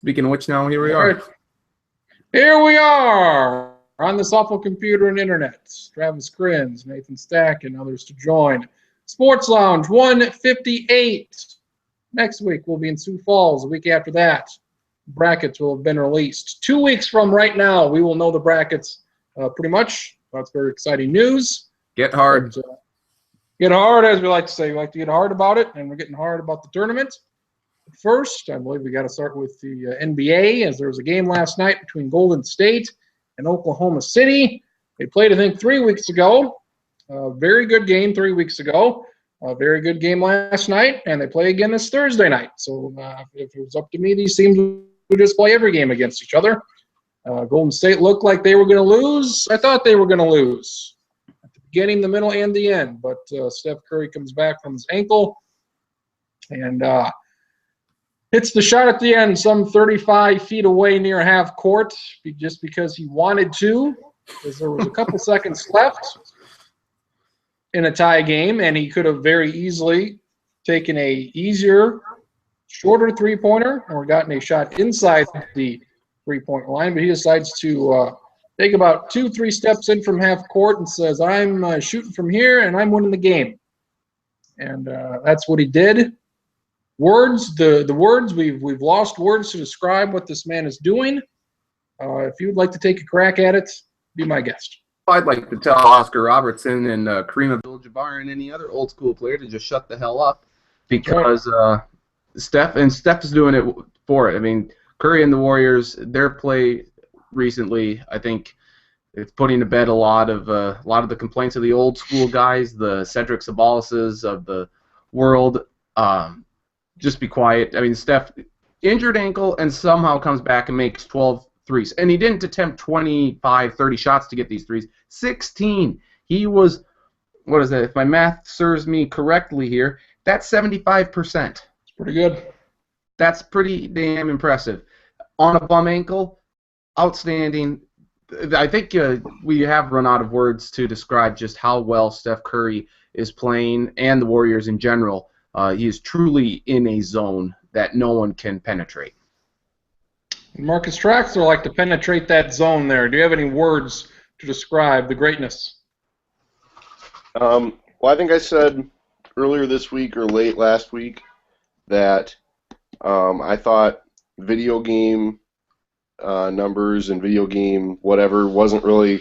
Speaking of which, now here we All are. right. Here we are on this awful computer and internet. Travis Krins, Nathan Stack, and others to join. Sports Lounge 158. Next week we'll be in Sioux Falls. The week after that, brackets will have been released. 2 weeks from right now, we will know the brackets pretty much. That's very exciting news. Get hard. But, get hard, as we like to say. We like to get hard about it, and we're getting hard about the tournament. First, I believe we got to start with the NBA, as there was a game last night between Golden State and Oklahoma City. They played, I think, 3 weeks ago. Very good game 3 weeks ago. A very good game last night, and they play again this Thursday night. So if it was up to me, these teams would just play every game against each other. Golden State looked like they were going to lose. I thought they were going to lose at the beginning, the middle, and the end. But Steph Curry comes back from his ankle and hits the shot at the end, some 35 feet away near half court, just because he wanted to, because there was a couple seconds left in a tie game, and he could have very easily taken a easier, shorter three-pointer or gotten a shot inside the three-point line, but he decides to take about 2-3 steps in from half court and says, I'm shooting from here, and I'm winning the game. And that's what he did. Words, the words, we've lost words to describe what this man is doing. If you would like to take a crack at it, be my guest. I'd like to tell Oscar Robertson and Kareem Abdul-Jabbar and any other old school player to just shut the hell up, because Steph is doing it for it. I mean, Curry and the Warriors, their play recently, I think it's putting to bed a lot of the complaints of the old school guys, the Cedric Sabalases of the world. Just be quiet. I mean, Steph, injured ankle, and somehow comes back and makes 12 threes. And he didn't attempt 25, 30 shots to get these threes. 16. He was, what is that? If my math serves me correctly here, that's 75%. It's pretty good. That's pretty damn impressive. On a bum ankle, outstanding. I think we have run out of words to describe just how well Steph Curry is playing, and the Warriors in general. He is truly in a zone that no one can penetrate. Marcus Traxler like to penetrate that zone there. Do you have any words to describe the greatness? Well, I think I said earlier this week or late last week that I thought video game numbers and video game whatever wasn't really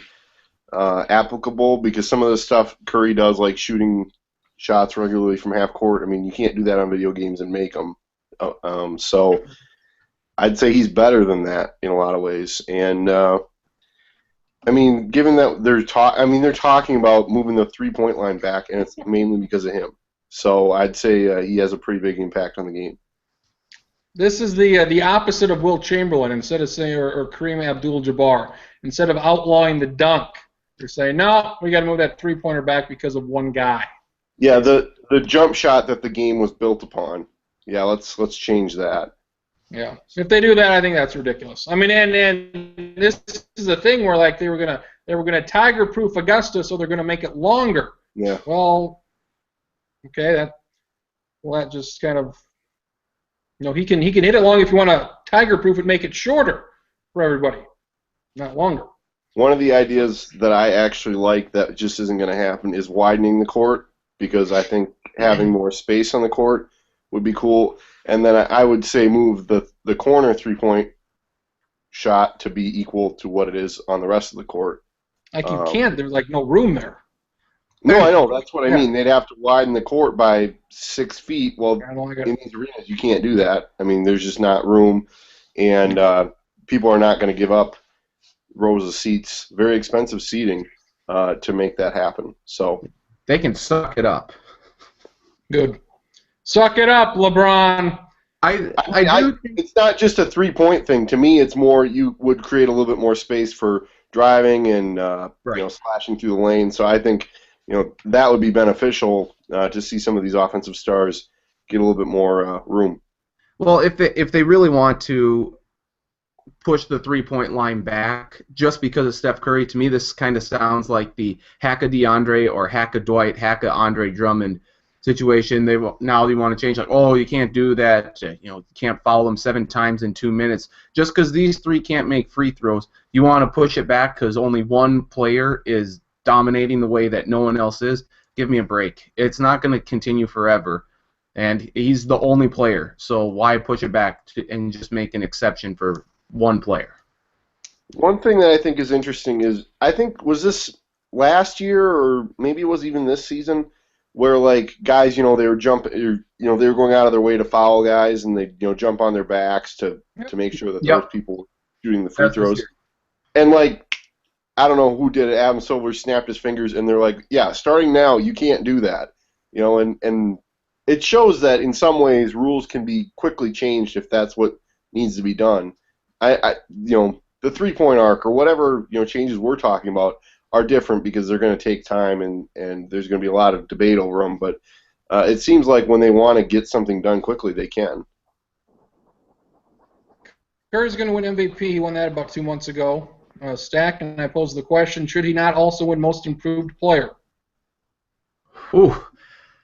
applicable, because some of the stuff Curry does, like shooting shots regularly from half court, I mean, you can't do that on video games and make them. So I'd say he's better than that in a lot of ways. And I mean, given that they're talking about moving the three-point line back, and it's mainly because of him. So I'd say he has a pretty big impact on the game. This is the opposite of Wilt Chamberlain. Instead of saying or Kareem Abdul-Jabbar, instead of outlawing the dunk, they're saying no, we got to move that three-pointer back because of one guy. Yeah, the jump shot that the game was built upon. Yeah, let's change that. Yeah, if they do that, I think that's ridiculous. I mean, and this is a thing where like they were gonna tiger-proof Augusta, so they're gonna make it longer. Yeah. Well, okay, that just kind of, he can hit it long if you want to tiger-proof it, make it shorter for everybody, not longer. One of the ideas that I actually like that just isn't going to happen is widening the court, because I think having more space on the court would be cool. And then I would say move the corner three-point shot to be equal to what it is on the rest of the court. Like you can't. There's like no room there. No, I know. That's what I mean. They'd have to widen the court by 6 feet. Well, in these arenas, you can't do that. I mean, there's just not room. And people are not going to give up rows of seats, very expensive seating, to make that happen. So they can suck it up. Good. Suck it up, LeBron. It's not just a three-point thing. To me, it's more you would create a little bit more space for driving and slashing through the lane. So I think that would be beneficial to see some of these offensive stars get a little bit more room. Well, if they really want to push the three-point line back just because of Steph Curry, to me this kind of sounds like the Hacka DeAndre or Hacka Dwight, Hacka Andre Drummond situation. Now they want to change, like, oh, you can't do that. You can't foul them 7 times in 2 minutes. Just because these 3 can't make free throws, you want to push it back because only one player is dominating the way that no one else is. Give me a break. It's not going to continue forever, and he's the only player. So why push it back and just make an exception for one player? One thing that I think is interesting is, I think, was this last year or maybe it was even this season, where like guys, they were jumping, they were going out of their way to foul guys, and they jump on their backs to make sure that those people were shooting the free throws. And like, I don't know who did it. Adam Silver snapped his fingers, and they're like, yeah, starting now you can't do that. And it shows that in some ways rules can be quickly changed if that's what needs to be done. The 3-point arc or whatever changes we're talking about are different because they're going to take time, and there's going to be a lot of debate over them. But it seems like when they want to get something done quickly, they can. Curry's going to win MVP. He won that about 2 months ago. Stack, and I posed the question, should he not also win Most Improved Player? Ooh.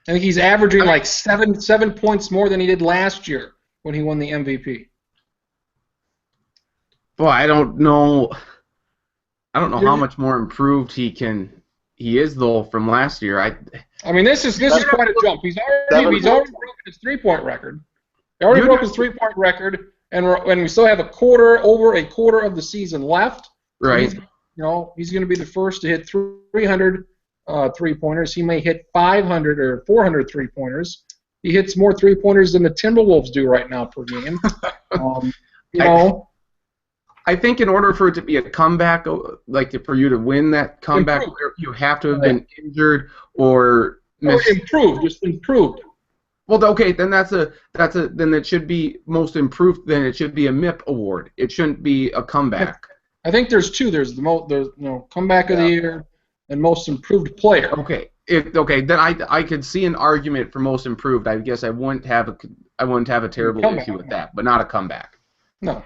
I think he's averaging like seven points more than he did last year when he won the MVP. Boy, I don't know how much more improved he is though from last year. I mean, this is quite a jump. He's already broken his 3-point record. He already broke his 3-point record, and we still have over a quarter of the season left. Right. So he's going to be the first to hit 300 3-pointers. He may hit 500 or 400 3-pointers. He hits more 3-pointers than the Timberwolves do right now per game. I think in order for it to be a comeback, like for you to win that comeback, you have to have been injured or improved. Just improved. Well, okay, then then it should be most improved. Then it should be a MIP award. It shouldn't be a comeback. I think there's 2. There's comeback of the year and most improved player. Okay. Then I could see an argument for most improved. I guess I wouldn't have a terrible issue with that, but not a comeback. No.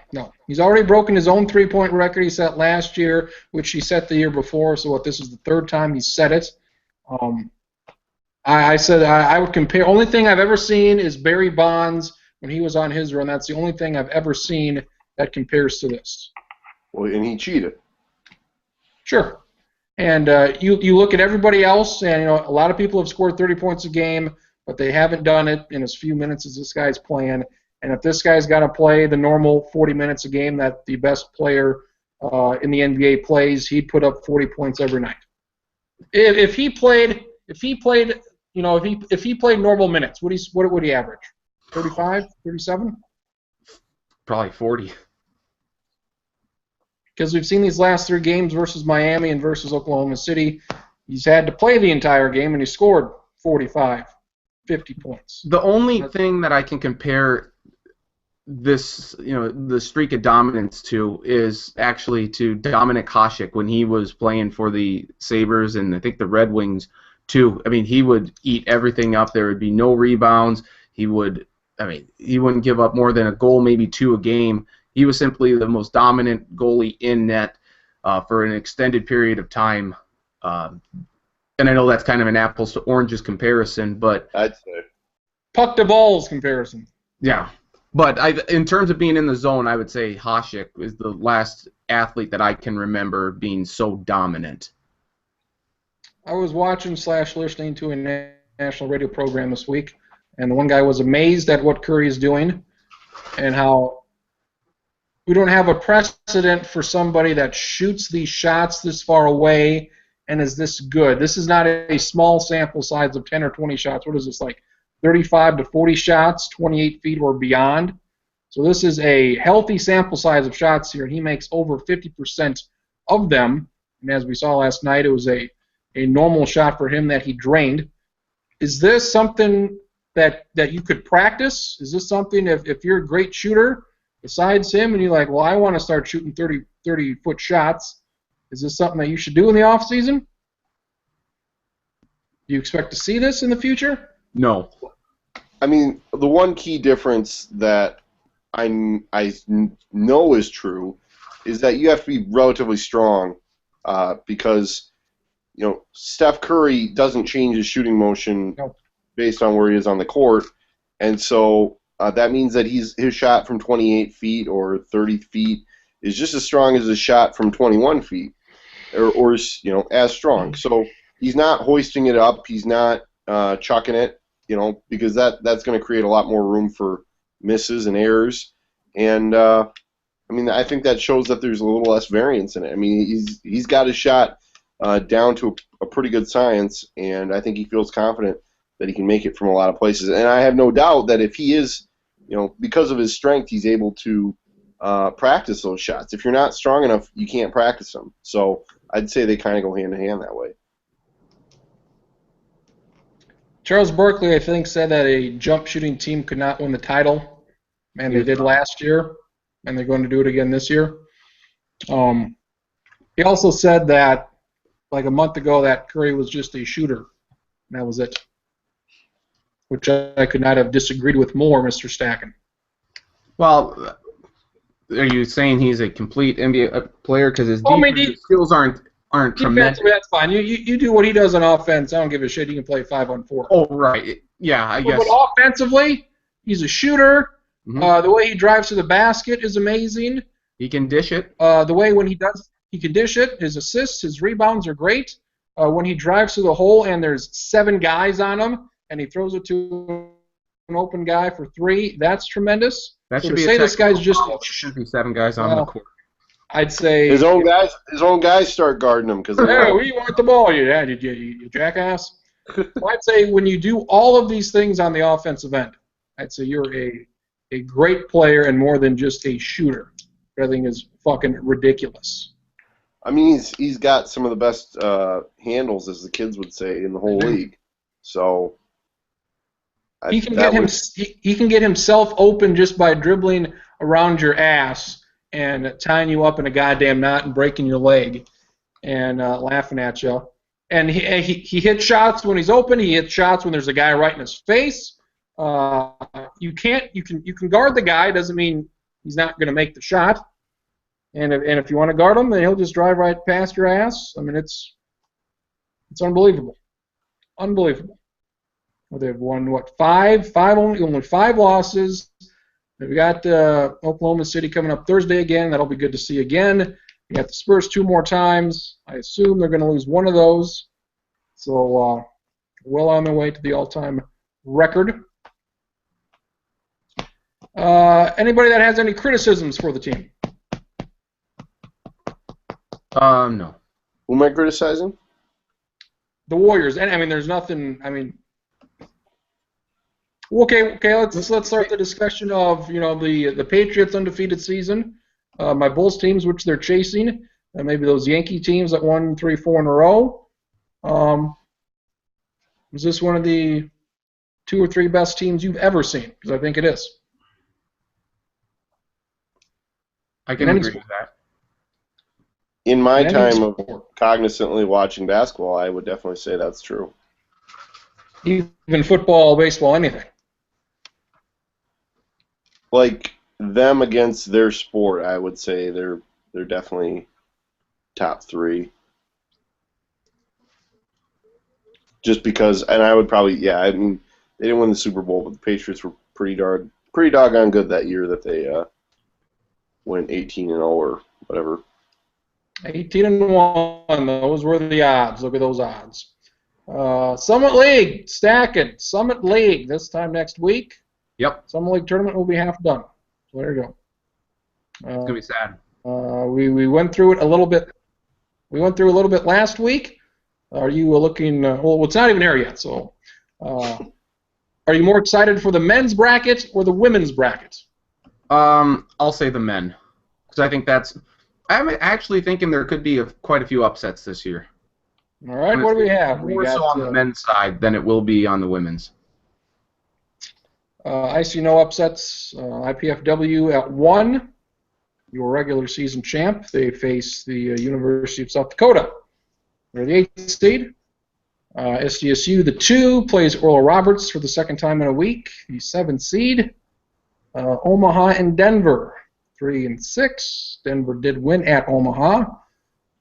He's already broken his own 3-point record he set last year, which he set the year before. So this is the 3rd time he set it. I said I would compare. Only thing I've ever seen is Barry Bonds when he was on his run. That's the only thing I've ever seen that compares to this. Well, and he cheated. Sure. And you look at everybody else, and a lot of people have scored 30 points a game, but they haven't done it in as few minutes as this guy's playing. And if this guy's got to play the normal 40 minutes a game that the best player in the NBA plays, he'd put up 40 points every night. If he played normal minutes, what would he average? 35, 37? Probably 40. Because we've seen these last 3 games versus Miami and versus Oklahoma City, he's had to play the entire game, and he scored 45, 50 points. The only thing that I can compare this, the streak of dominance to is actually to Dominik Hasek when he was playing for the Sabres and I think the Red Wings too. I mean, he would eat everything up. There would be no rebounds. He wouldn't give up more than a goal, maybe 2 a game. He was simply the most dominant goalie in net for an extended period of time. And I know that's kind of an apples to oranges comparison, but I'd say puck to balls comparison. Yeah. But in terms of being in the zone, I would say Hasek is the last athlete that I can remember being so dominant. I was watching / listening to a national radio program this week, and the one guy was amazed at what Curry is doing and how we don't have a precedent for somebody that shoots these shots this far away and is this good. This is not a small sample size of 10 or 20 shots. What is this, like 35 to 40 shots, 28 feet or beyond? So this is a healthy sample size of shots here, and he makes over 50% of them. And as we saw last night, it was a normal shot for him that he drained. Is this something that you could practice? Is this something, if you're a great shooter besides him and you're like, well, I want to start shooting 30-foot shots, is this something that you should do in the off season? Do you expect to see this in the future? No. I mean, the one key difference that I know is true is that you have to be relatively strong because Steph Curry doesn't change his shooting motion based on where he is on the court, and so that means that his shot from 28 feet or 30 feet is just as strong as his shot from 21 feet, or as strong. So he's not hoisting it up. He's not chucking it, because that's going to create a lot more room for misses and errors. And I think that shows that there's a little less variance in it. I mean, he's got his shot down to a pretty good science, and I think he feels confident that he can make it from a lot of places. And I have no doubt that if he is, because of his strength, he's able to practice those shots. If you're not strong enough, you can't practice them. So I'd say they kind of go hand in hand that way. Charles Barkley, I think, said that a jump shooting team could not win the title, and they did last year, and they're going to do it again this year. He also said that, like a month ago, that Curry was just a shooter, and that was it, which I could not have disagreed with more, Mr. Stacken. Well, are you saying he's a complete NBA player because his defensive skills aren't tremendous? That's fine. You do what he does on offense. I don't give a shit. He can play 5-on-4. Oh, right. Yeah, I guess. But offensively, he's a shooter. Mm-hmm. The way he drives to the basket is amazing. He can dish it. The way when he can dish it. His assists, his rebounds are great. When he drives to the hole and there's 7 guys on him and he throws it to an open guy for 3, that's tremendous. That should so be to say this guy's just. There should be 7 guys on the court. I'd say his own guys start guarding him because. Hey, we want the ball, you jackass. Well, I'd say when you do all of these things on the offensive end, I'd say you're a great player and more than just a shooter. Everything is fucking ridiculous. I mean, he's got some of the best handles, as the kids would say, in the whole league. So he can get himself open just by dribbling around your ass and tying you up in a goddamn knot and breaking your leg and laughing at you. And he hits shots when he's open. He hits shots when there's a guy right in his face. You can guard the guy. Doesn't mean he's not going to make the shot. And if you want to guard him, then he'll just drive right past your ass. I mean, it's unbelievable, unbelievable. Well, they've won only 5 losses. We've got Oklahoma City coming up Thursday again. That'll be good to see again. We got the Spurs 2 more times. I assume they're going to lose one of those. So well on their way to the all-time record. Anybody that has any criticisms for the team? No. Who am I criticizing? The Warriors. And I mean, there's nothing. I mean, okay. Let's start the discussion of the Patriots' undefeated season, my Bulls teams, which they're chasing, and maybe those Yankee teams that won 3-4 in a row. Is this one of the 2 or 3 best teams you've ever seen? Because I think it is. I can agree with that. In my time of cognizantly watching basketball, I would definitely say that's true. Even football, baseball, anything. Like them against their sport, I would say they're definitely top 3. Just because, and I would probably, I mean, they didn't win the Super Bowl, but the Patriots were pretty doggone good that year that they went 18-0 or whatever. 18-1. Those were the odds. Look at those odds. Summit League, stacking. Summit League this time next week. Yep. Summit League tournament will be half done. So there you go. It's gonna be sad. We went through it a little bit. We went through a little bit last week. Are you looking? Well, it's not even here yet. So, are you more excited for the men's bracket or the women's bracket? I'll say the men, because I think I'm actually thinking there could be quite a few upsets this year. All right, what do we have? More so on the men's side than it will be on the women's. I see no upsets. IPFW at 1, your regular season champ. They face the University of South Dakota. They're the 8th seed. SDSU, the 2, plays Oral Roberts for the 2nd time in a week. The 7th seed. Omaha and Denver, 3 and 6. Denver did win at Omaha.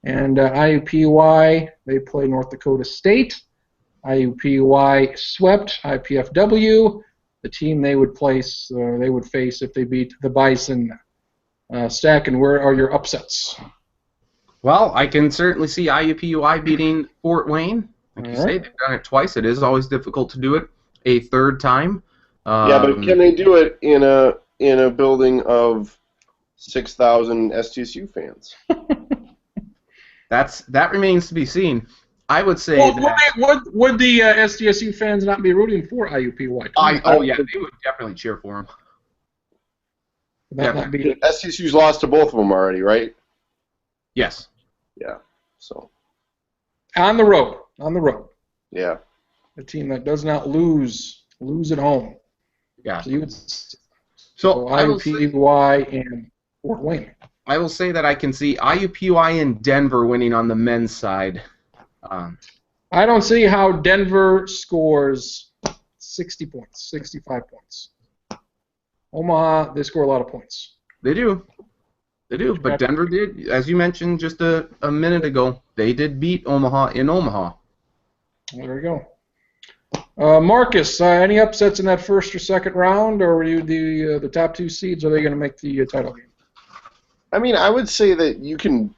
And IUPUI, they play North Dakota State. IUPUI swept IPFW. The team they would face if they beat the Bison. Stack, and where are your upsets? Well, I can certainly see IUPUI beating Fort Wayne. Like All you right. say, they've done it twice. It is always difficult to do it a third time. Yeah, but can they do it in a building of 6,000 STSU fans? That remains to be seen. I would say Well, that. would the SDSU fans not be rooting for IUPUI? Oh yeah, they would definitely cheer for them. That not be STSU's lost to both of them already, right? Yes. Yeah. So. on the road. Yeah. A team that does not lose at home. Yeah. So you would So IUPUI and Fort Wayne. I will say that I can see IUPUI and Denver winning on the men's side. I don't see how Denver scores 60 points, 65 points. Omaha, they score a lot of points. They do. But Denver did, as you mentioned just a minute ago, they did beat Omaha in Omaha. There we go. Marcus, any upsets in that first or second round, or were you the top two seeds? Are they going to make the title game? I mean, I would say that you can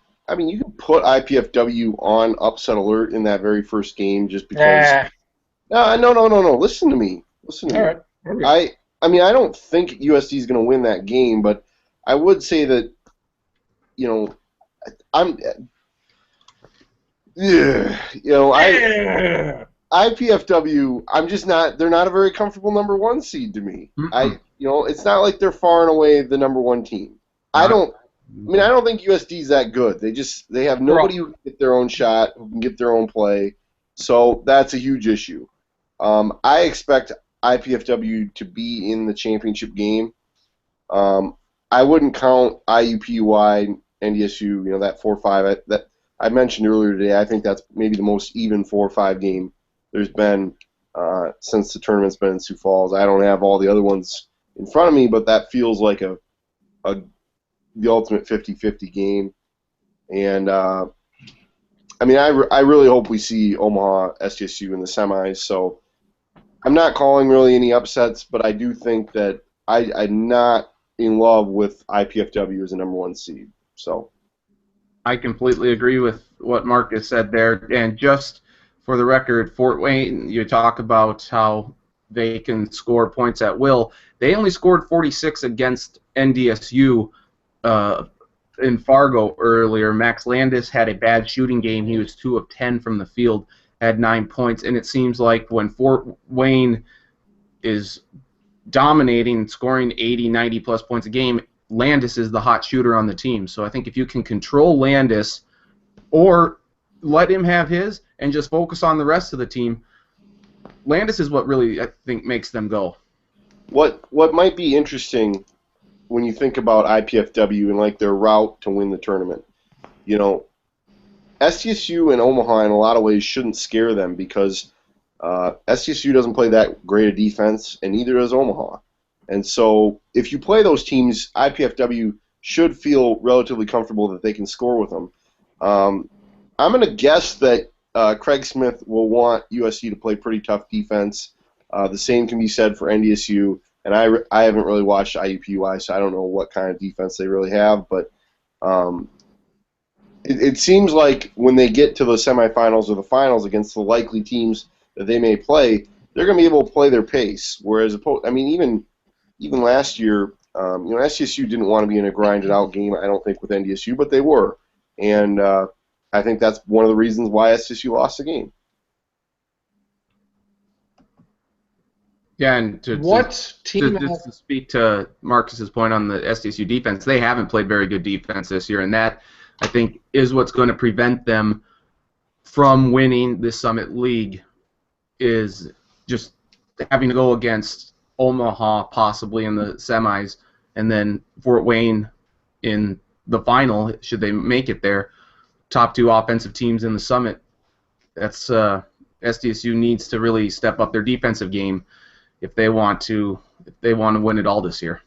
put IPFW on upset alert in that very first game just because. No. Listen to me. All right. Okay. I mean, I don't think USD is going to win that game, but I would say that, IPFW, I'm just not. They're not a very comfortable number one seed to me. Mm-mm. It's not like they're far and away the number one team. I don't think USD is that good. They have nobody who can get their own shot, who can get their own play. So that's a huge issue. I expect IPFW to be in the championship game. I wouldn't count IUPUI, NDSU, that 4-5 that I mentioned earlier today. I think that's maybe the most even 4-5 game there's been since the tournament's been in Sioux Falls. I don't have all the other ones in front of me, but that feels like the ultimate 50-50 game. And I really hope we see Omaha SDSU in the semis. So I'm not calling really any upsets, but I do think that I'm not in love with IPFW as a number one seed. So I completely agree with what Marcus said there. And just for the record, Fort Wayne, you talk about how they can score points at will. They only scored 46 against NDSU in Fargo earlier. Max Landis had a bad shooting game. He was 2 of 10 from the field, had 9 points. And it seems like when Fort Wayne is dominating, scoring 80, 90-plus points a game, Landis is the hot shooter on the team. So I think if you can control Landis or let him have his and just focus on the rest of the team, Landis is what really, I think, makes them go. What might be interesting when you think about IPFW and like their route to win the tournament, SDSU and Omaha in a lot of ways shouldn't scare them because SDSU doesn't play that great a defense, and neither does Omaha. And so if you play those teams, IPFW should feel relatively comfortable that they can score with them. I'm going to guess that Craig Smith will want USC to play pretty tough defense. The same can be said for NDSU, and I haven't really watched IUPUI, so I don't know what kind of defense they really have, but it seems like when they get to the semifinals or the finals against the likely teams that they may play, they're going to be able to play their pace. Whereas, even last year, SDSU didn't want to be in a grinded-out game, I don't think, with NDSU, but they were. And I think that's one of the reasons why SDSU lost the game. Yeah, and to speak to Marcus's point on the SDSU defense, they haven't played very good defense this year, and that, I think, is what's going to prevent them from winning the Summit League, is just having to go against Omaha possibly in the semis, and then Fort Wayne in the final, should they make it there. Top 2 offensive teams in the Summit. That's SDSU needs to really step up their defensive game if they want to win it all this year.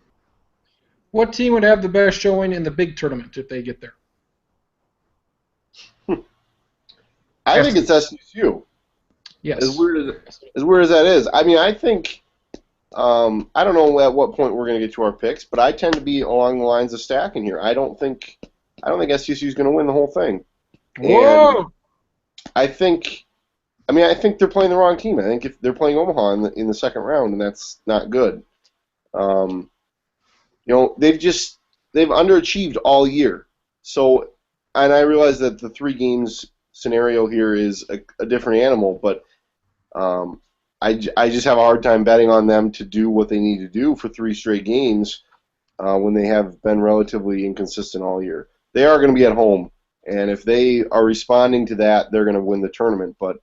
What team would have the best showing in the big tournament if they get there? I think it's SDSU. Yes. As weird as that is, I mean, I think I don't know at what point we're going to get to our picks, but I tend to be along the lines of stacking here. I don't think SDSU is going to win the whole thing. Whoa! And I think they're playing the wrong team. I think if they're playing Omaha in the second round, and that's not good. You know, they've underachieved all year. So, and I realize that the 3 games scenario here is a different animal, but I just have a hard time betting on them to do what they need to do for 3 straight games when they have been relatively inconsistent all year. They are going to be at home, and if they are responding to that, they're going to win the tournament. But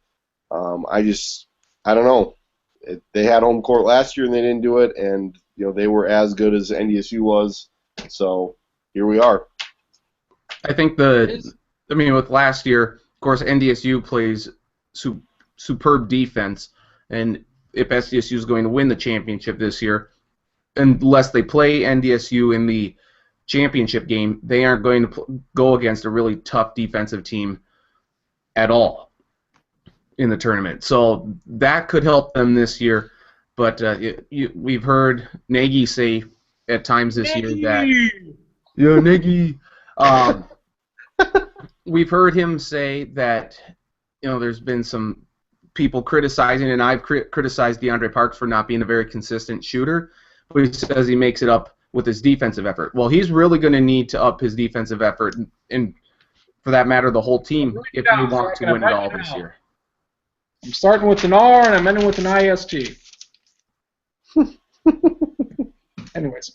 I don't know. They had home court last year and they didn't do it, and you know they were as good as NDSU was. So here we are. I think with last year, of course, NDSU plays superb defense, and if SDSU is going to win the championship this year, unless they play NDSU in the championship game, they aren't going to go against a really tough defensive team at all in the tournament. So that could help them this year. But we've heard Nagy say at times this year that Nagy. We've heard him say that there's been some people criticizing, and I've criticized DeAndre Parks for not being a very consistent shooter. But he says he makes it up with his defensive effort. Well, he's really going to need to up his defensive effort, and for that matter, the whole team, if he wants to win it all this year. I'm starting with an R and I'm ending with an IST. Anyways,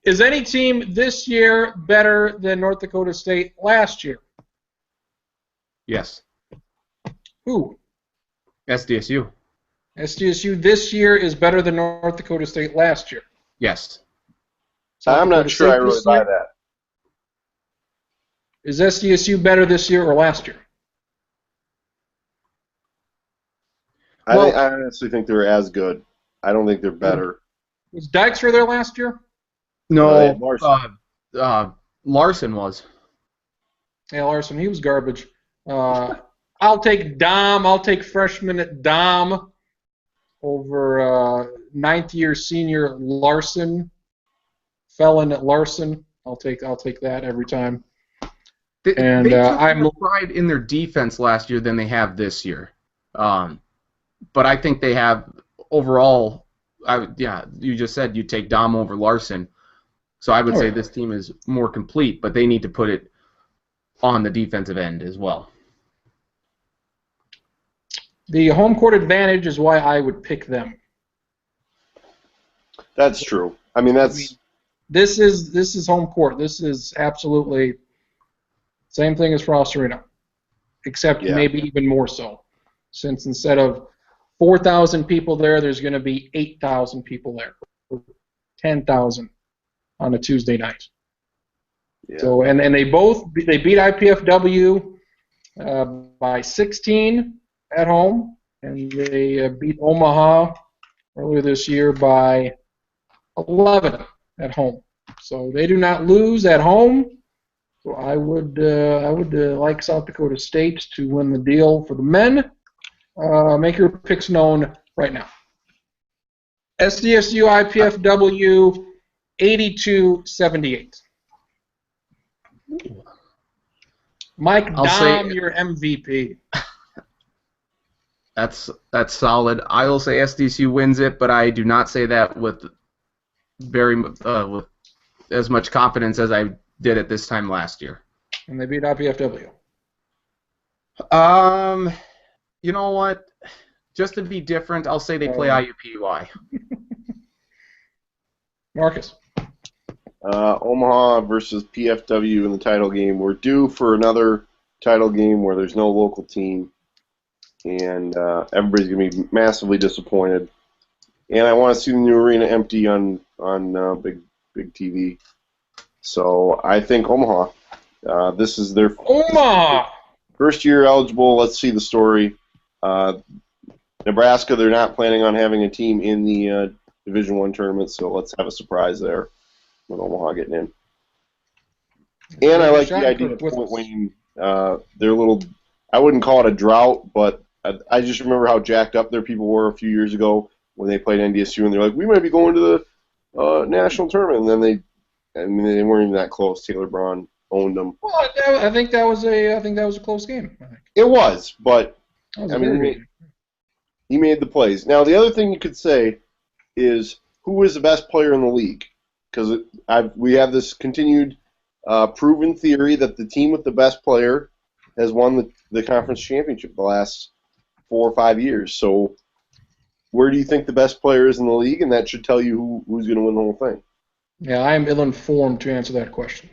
is any team this year better than North Dakota State last year? Yes. Who? SDSU. SDSU this year is better than North Dakota State last year. Yes. I'm not sure I really buy that. Is SDSU better this year or last year? I honestly think they're as good. I don't think they're better. Was Dykstra there last year? No, Larson. Larson was. Yeah, Larson, he was garbage. I'll take Dom. I'll take freshman at Dom over ninth-year senior Larson. Felon at Larson. I'll take that every time. They took more pride in their defense last year than they have this year. But I think they have overall. You just said you take Dom over Larson, so I would say this team is more complete. But they need to put it on the defensive end as well. The home court advantage is why I would pick them. That's true. This is home court. This is absolutely same thing as Frost Arena, except maybe even more so, since instead of 4,000 people there, there's going to be 8,000 people there, 10,000 on a Tuesday night. Yeah. So and they beat IPFW by 16 at home, and they beat Omaha earlier this year by 11 at home. So they do not lose at home. So I would like South Dakota State to win the deal for the men. Make your picks known right now. SDSU IPFW 82-78. Mike Dom, your MVP. That's solid. I will say SDSU wins it, but I do not say that with with as much confidence as I did at this time last year. And they beat IPFW. You know what? Just to be different, I'll say they play IUPUI. Marcus. Omaha versus PFW in the title game. We're due for another title game where there's no local team, and everybody's going to be massively disappointed. And I want to see the new arena empty on big TV. So I think Omaha. This is their first year eligible. Let's see the story. Nebraska, they're not planning on having a team in the Division I tournament, so let's have a surprise there with Omaha getting in. And I like the idea of Fort Wayne. They're a little, I wouldn't call it a drought, but I just remember how jacked up their people were a few years ago when they played NDSU, and they're like, we might be going to the national tournament, and then they weren't even that close. Taylor Braun owned them. Well, I think that was a close game. I think. It was, but That was I a mean, very good. he made the plays. Now, the other thing you could say is who is the best player in the league? Because we have this continued proven theory that the team with the best player has won the conference championship the last 4 or 5 years. So where do you think the best player is in the league? And that should tell you who's going to win the whole thing. Yeah, I am ill-informed to answer that question.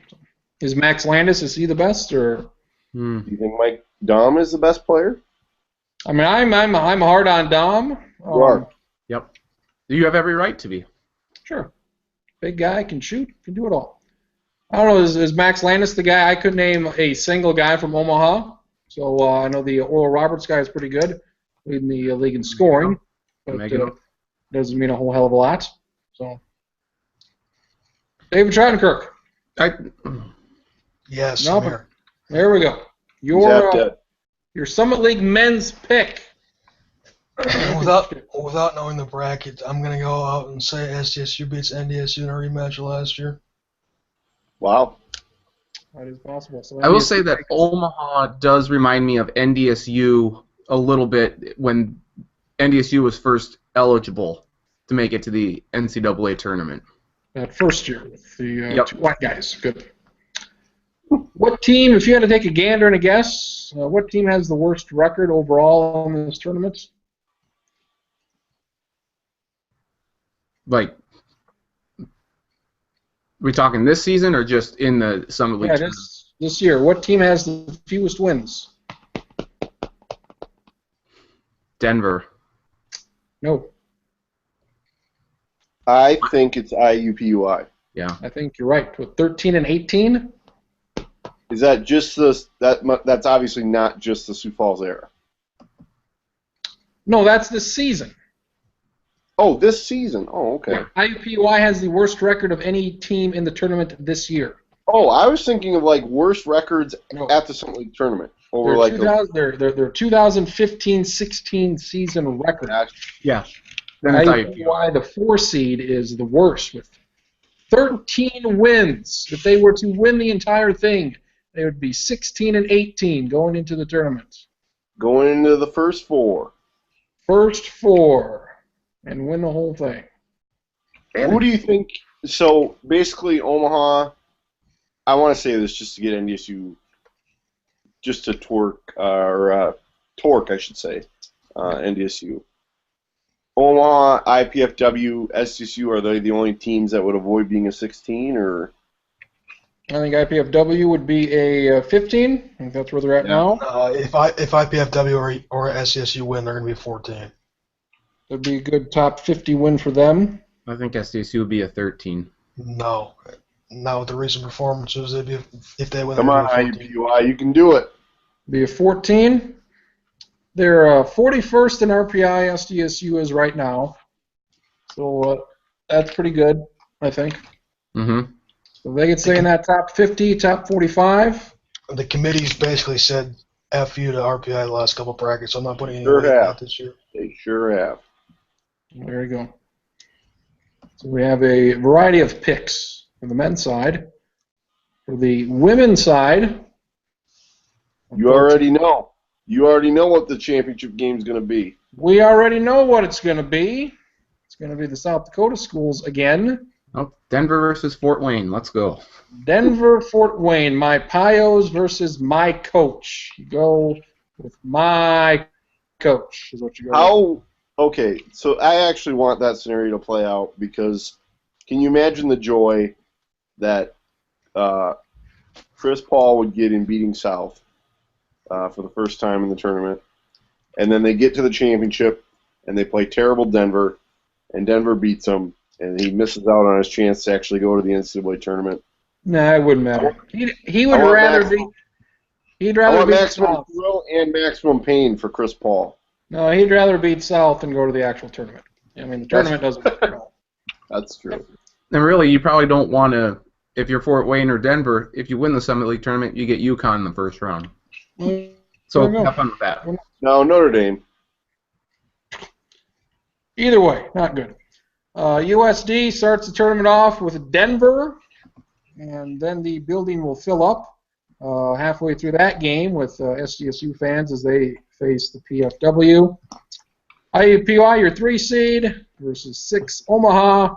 Is Max Landis, is he the best, or? Do you think Mike Dom is the best player? I mean, I'm hard on Dom. You are. Yep. You have every right to be. Sure. Big guy, can shoot, can do it all. I don't know, is Max Landis the guy? I could name a single guy from Omaha. So I know the Oral Roberts guy is pretty good, leading the league in scoring, but doesn't mean a whole hell of a lot. So, David Schottenkirk. Yes, Nope. I'm here. There we go. Your Summit League men's pick. Without knowing the bracket, I'm going to go out and say SDSU beats NDSU in a rematch of last year. Wow. That is possible. So I will say that Omaha does remind me of NDSU a little bit when NDSU was first eligible to make it to the NCAA tournament. that first year with the Yep. two white guys. Good. What team, if you had to take a gander and a guess, what team has the worst record overall in this tournament? Like, we talking this season or just in the Summit League? Yeah, this year. What team has the fewest wins? Denver. No. I think it's IUPUI. Yeah. I think you're right. With 13 and 18? Is that just that's obviously not just the Sioux Falls era. No, that's this season. Oh, this season. Oh, okay. IUPUI has the worst record of any team in the tournament this year. Oh, I was thinking of like worst records No. at the Summit League tournament over Their like 2015-16 season record. Yeah. Then it's IUPUI, the 4 seed, is the worst with 13 wins. If they were to win the entire thing, they would be 16 and 18 going into the tournament. going into the first 4. First 4 and win the whole thing. Who do you think? So basically, Omaha. I want to say this just to get NDSU, just to torque, I should say, NDSU. Omaha, IPFW, SDSU, are they the only teams that would avoid being a 16, or? I think IPFW would be a 15. I think that's where they're at now. If IPFW or SCSU win, they're going to be 14. That'd be a good top 50 win for them. I think SDSU would be a 13. No, not with the recent performances. They'd be if they win. Come on, they'd be 14. IUPUI, you can do it. Be a 14. They're 41st in RPI, SDSU is right now. So that's pretty good, I think. Mm-hmm. So they could stay in that top 50, top 45. The committee's basically said F you to RPI the last couple brackets, so I'm not putting any Sure weight on have. that this year. They sure have. There you go. So we have a variety of picks for the men's side. For the women's side, You already know. You already know what the championship game's going to be. we already know what it's going to be. It's going to be the South Dakota schools again. Oh, Denver versus Fort Wayne. Let's go. Denver, Fort Wayne, my Pios versus my coach. You go with my coach is what you go with. How? Okay, so I actually want that scenario to play out because can you imagine the joy that Chris Paul would get in beating South for the first time in the tournament, and then they get to the championship and they play terrible Denver, and Denver beats them, and he misses out on his chance to actually go to the NCAA tournament. Nah, it wouldn't matter. He would I want rather maximum- be. He'd I rather want beat maximum South. thrill and maximum pain for Chris Paul. No, he'd rather beat South than go to the actual tournament. I mean, the tournament doesn't matter at all. That's true. And really, you probably don't want to, if you're Fort Wayne or Denver, if you win the Summit League tournament, you get UConn in the first round. Well, So There you go. have fun with that. No, Notre Dame. Either way, not good. USD starts the tournament off with Denver, and then the building will fill up halfway through that game with SDSU fans as they face the PFW. IUPUI, your 3 seed, versus 6 Omaha,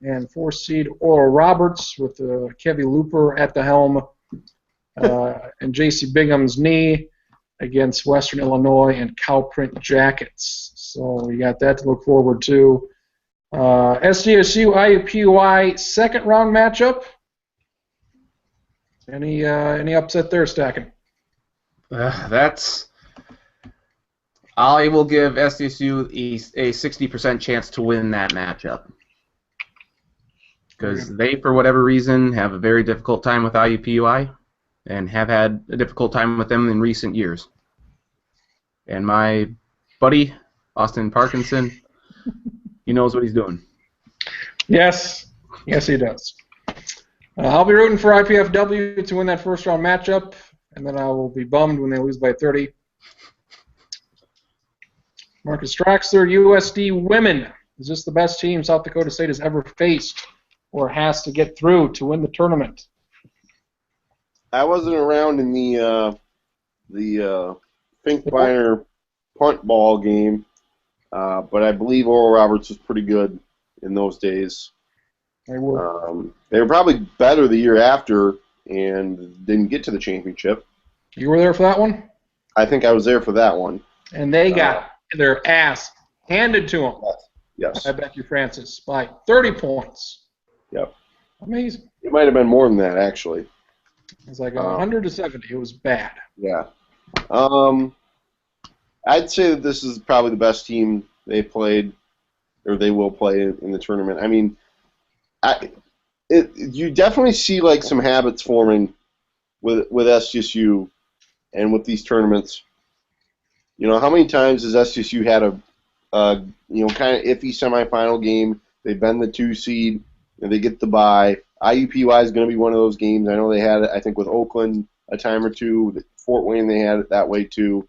and 4 seed Oral Roberts with Kevin Looper at the helm, and JC Bingham's knee against Western Illinois and Cowprint Jackets. So we got that to look forward to. SDSU IUPUI second round matchup. Any upset there, Stacking? I will give SDSU a 60% chance to win that matchup. Because they, for whatever reason, have a very difficult time with IUPUI and have had a difficult time with them in recent years. And my buddy, Austin Parkinson, he knows what he's doing. Yes, he does. I'll be rooting for IPFW to win that first round matchup, and then I will be bummed when they lose by 30. Marcus Traxler, USD women. Is this the best team South Dakota State has ever faced, or has to get through to win the tournament? I wasn't around in the Finkbeiner punt ball game, but I believe Oral Roberts was pretty good in those days. They were. They were probably better the year after and didn't get to the championship. You were there for that one? I think I was there for that one. And they got their ass handed to them. Yes. I bet you, Francis, by 30 points. Yep. Amazing. It might have been more than that, actually. It was like 100 to 70. It was bad. Yeah. I'd say that this is probably the best team they played, or they will play in the tournament. I mean, you definitely see like some habits forming with SDSU and with these tournaments. You know, how many times has SDSU had a kind of iffy semifinal game? They've been the 2 seed and they get the bye. IUPUI is going to be one of those games. I know they had it, I think, with Oakland a time or two. Fort Wayne, they had it that way too,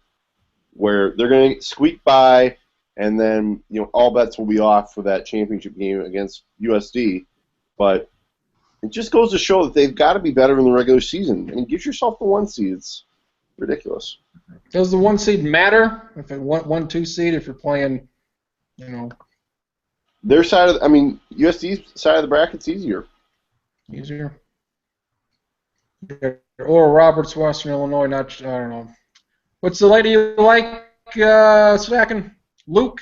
where they're going to squeak by, and then all bets will be off for that championship game against USD. But it just goes to show that they've got to be better in the regular season. I mean, give yourself the 1 seed. It's ridiculous. Does the 1 seed matter? If it 1-2 seed, if you're playing, Their side of, USD's side of the bracket's easier. Easier. Or Roberts, Western Illinois, I don't know. What's the lady you like, Stacking? Luke?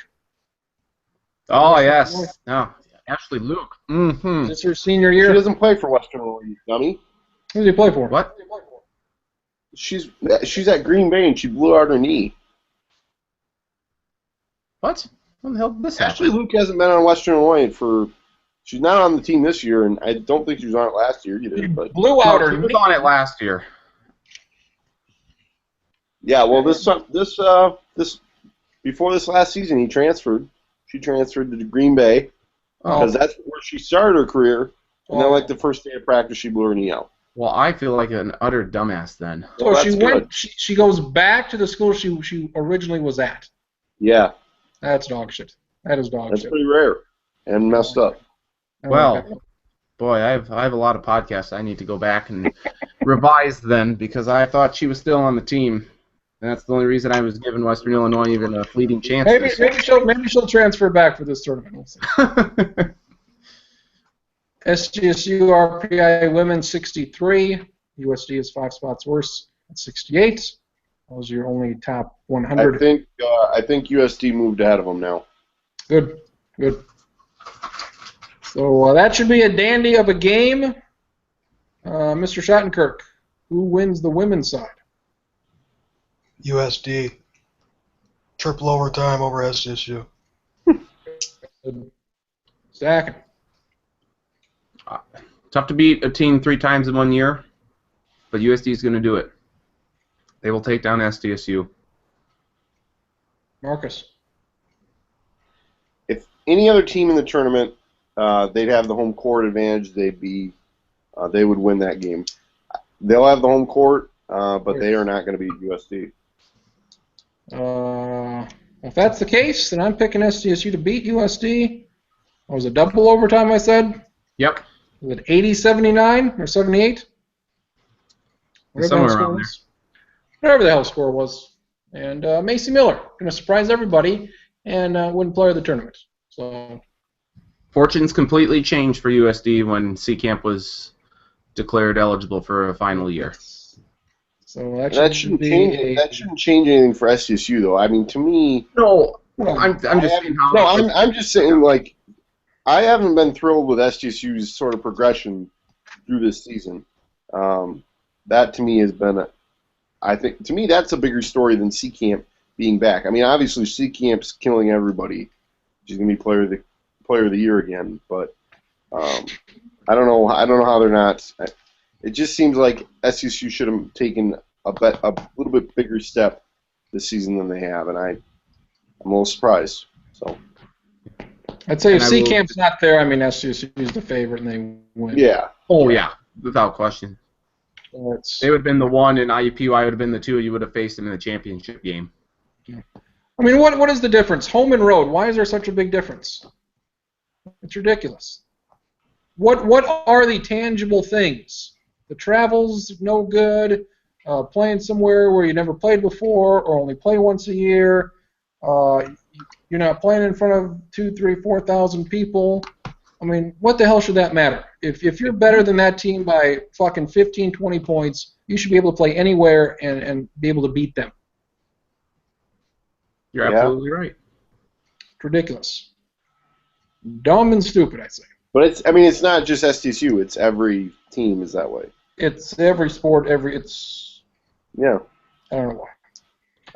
Oh, yes. No, Ashley Luke. Mm-hmm. Is this her senior She year? doesn't play for Western Illinois, you dummy. Who does he play for? What? She's at Green Bay and she blew out her knee. What? When the hell did this Ashley happen? Luke hasn't been on Western Illinois for. She's not on the team this year, and I don't think she was on it last year either. He But blew out No, her she was knee. on it last year. yeah, well, this before this last season, he transferred. She transferred to Green Bay because that's where she started her career. And then, like the first day of practice, she blew her knee out. Well, I feel like an utter dumbass then. So Well, she that's went. good. She goes back to the school she originally was at. Yeah, That's dog shit. That is dog that's shit. pretty rare and messed up. Well, boy, I have a lot of podcasts I need to go back and revise then because I thought she was still on the team. And that's the only reason I was giving Western Illinois even a fleeting chance. maybe she'll transfer back for this tournament. We'll see. SGSU RPI women 63. USD is 5 spots worse at 68. Those are your only top 100. I think USD moved ahead of them now. Good. So that should be a dandy of a game. Mr. Schottenkirk, who wins the women's side? USD. Triple overtime over SDSU. Stacking. Tough to beat a team 3 times in 1 year, but USD is going to do it. They will take down SDSU. Marcus. If any other team in the tournament, they'd have the home court advantage. They would win that game. They'll have the home court, but they are not going to beat USD. If that's the case, then I'm picking SDSU to beat USD. What was it, double overtime, I said? Yep. Was it 80-79 or 78? Somewhere around there. Whatever the hell the score was. And Macy Miller, going to surprise everybody and win player of the tournament. So Fortunes completely changed for USD when Seacamp was declared eligible for a final year. So that That shouldn't shouldn't change anything for SDSU, though. I mean, to me, No, I'm just saying how. no, I'm just saying, like, I haven't been thrilled with SDSU's sort of progression through this season. That to me has been, I think, to me that's a bigger story than Seacamp being back. I mean, obviously Seacamp's killing everybody. She's gonna be player of the year again, but I don't know how they're not. It just seems like SDSU should have taken a little bit bigger step this season than they have, and I'm a little surprised. So I'd say if Seacamp's not there, I mean SDSU is the favorite and they win. yeah. Oh yeah, without question. So They would have been the 1, and IUPUI would have been the 2. You would have faced them in the championship game. I mean, what is the difference? Home and road. Why is there such a big difference? It's ridiculous. What are the tangible things? The travel's no good. Playing somewhere where you never played before, or only play once a year. You're not playing in front of 2,000, 3,000, 4,000 people. I mean, what the hell should that matter? If you're better than that team by fucking 15, 20 points, you should be able to play anywhere and be able to beat them. You're absolutely right. It's ridiculous. Dumb and stupid, I say. But it's not just SDSU. It's every team is that way. It's every sport, Yeah. I don't know why.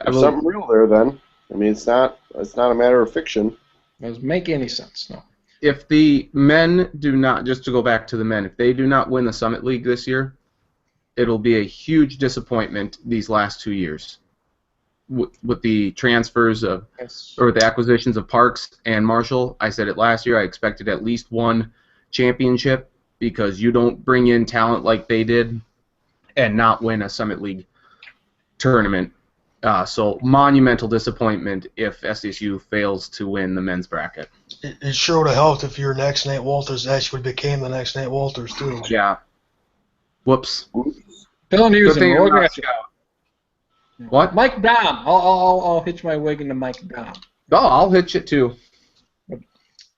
There's something real there then. I mean, it's not a matter of fiction. Doesn't make any sense, no. If the men do not, just to go back to the men, if they do not win the Summit League this year, it'll be a huge disappointment these last 2 years. With the transfers of, or the acquisitions of Parks and Marshall, I said it last year, I expected at least 1 championship because you don't bring in talent like they did and not win a Summit League tournament. So monumental disappointment if SDSU fails to win the men's bracket. It sure would have helped if your next Nate Walters actually became the next Nate Walters, too. Yeah. Whoops. Bill Good thing Newsom, I'm look not at you. Scout. What? Mike Dom. I'll hitch my wig into Mike Dom. Oh, I'll hitch it too.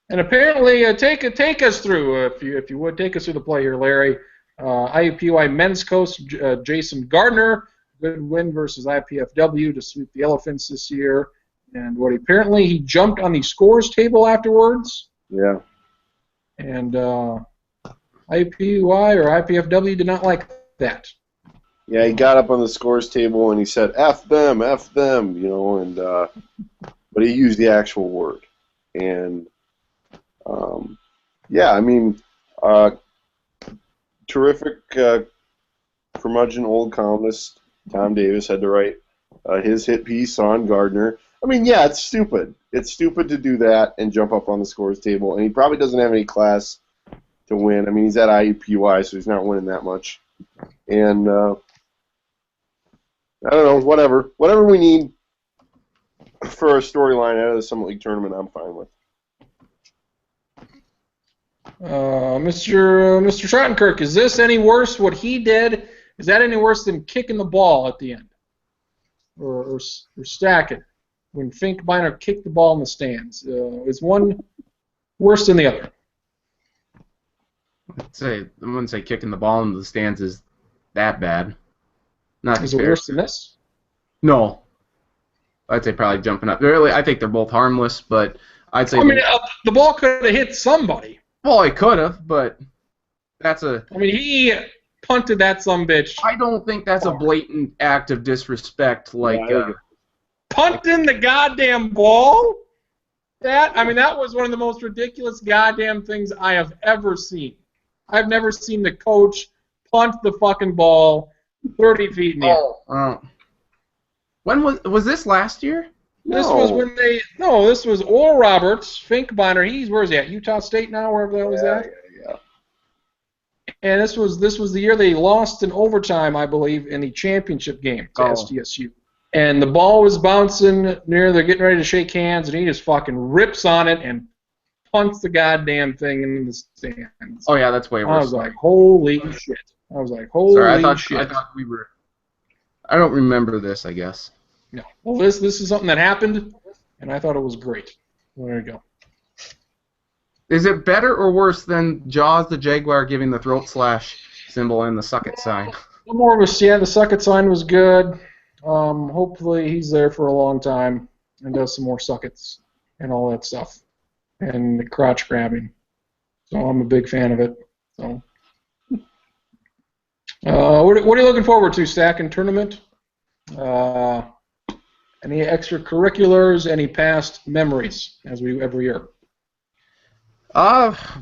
And apparently, take us through, if you would, take us through the play here, Larry. IUPUI men's coach Jason Gardner, good win versus IPFW to sweep the Elephants this year. And apparently he jumped on the scores table afterwards. Yeah. And IUPUI or IPFW did not like that. Yeah, he got up on the scores table and he said, F them, you know, and but he used the actual word. And, yeah, I mean, terrific curmudgeon old columnist Tom Davis had to write his hit piece on Gardner. I mean, yeah, it's stupid. It's stupid to do that and jump up on the scores table, and he probably doesn't have any class to win. I mean, he's at IUPUI, so he's not winning that much. And I don't know, whatever. Whatever we need for a storyline out of the Summit League tournament, I'm fine with. Mr. Trottenkirk, is this any worse? What he did, is that any worse than kicking the ball at the end? Or stacking? When Finkbeiner kicked the ball in the stands. Is one worse than the other? I wouldn't say kicking the ball into the stands is that bad. Not Is it fair. worse than this? No. I'd say probably jumping up. Really, I think they're both harmless, but I'd say. I mean, the ball could have hit somebody. Well, it could have, but that's a. I mean, he punted that sumbitch. I don't think that's a blatant act of disrespect. Like punting the goddamn ball? That was one of the most ridiculous goddamn things I have ever seen. I've never seen the coach punt the fucking ball 30 feet in the air. When was this last year? This was when this was Oral Roberts, Finkbeiner. Where's he at? Utah State now, wherever that was at. Yeah. And this was the year they lost in overtime, I believe, in the championship game to SDSU. and the ball was bouncing near. They're getting ready to shake hands, and he just fucking rips on it and punts the goddamn thing in the stands. Oh yeah, that's way I worse. was like, holy shit. Sorry, I Shit. thought we were. I don't remember this. I guess. No. Well, this is something that happened, and I thought it was great. There you go. Is it better or worse than Jaws the Jaguar giving the throat slash symbol and the suck it sign? More of a, the suck it sign was good. Hopefully he's there for a long time and does some more suckets and all that stuff. And the crotch grabbing. So I'm a big fan of it. So, what are you looking forward to, Stack, in tournament? Any extracurriculars, any past memories, as we do every year?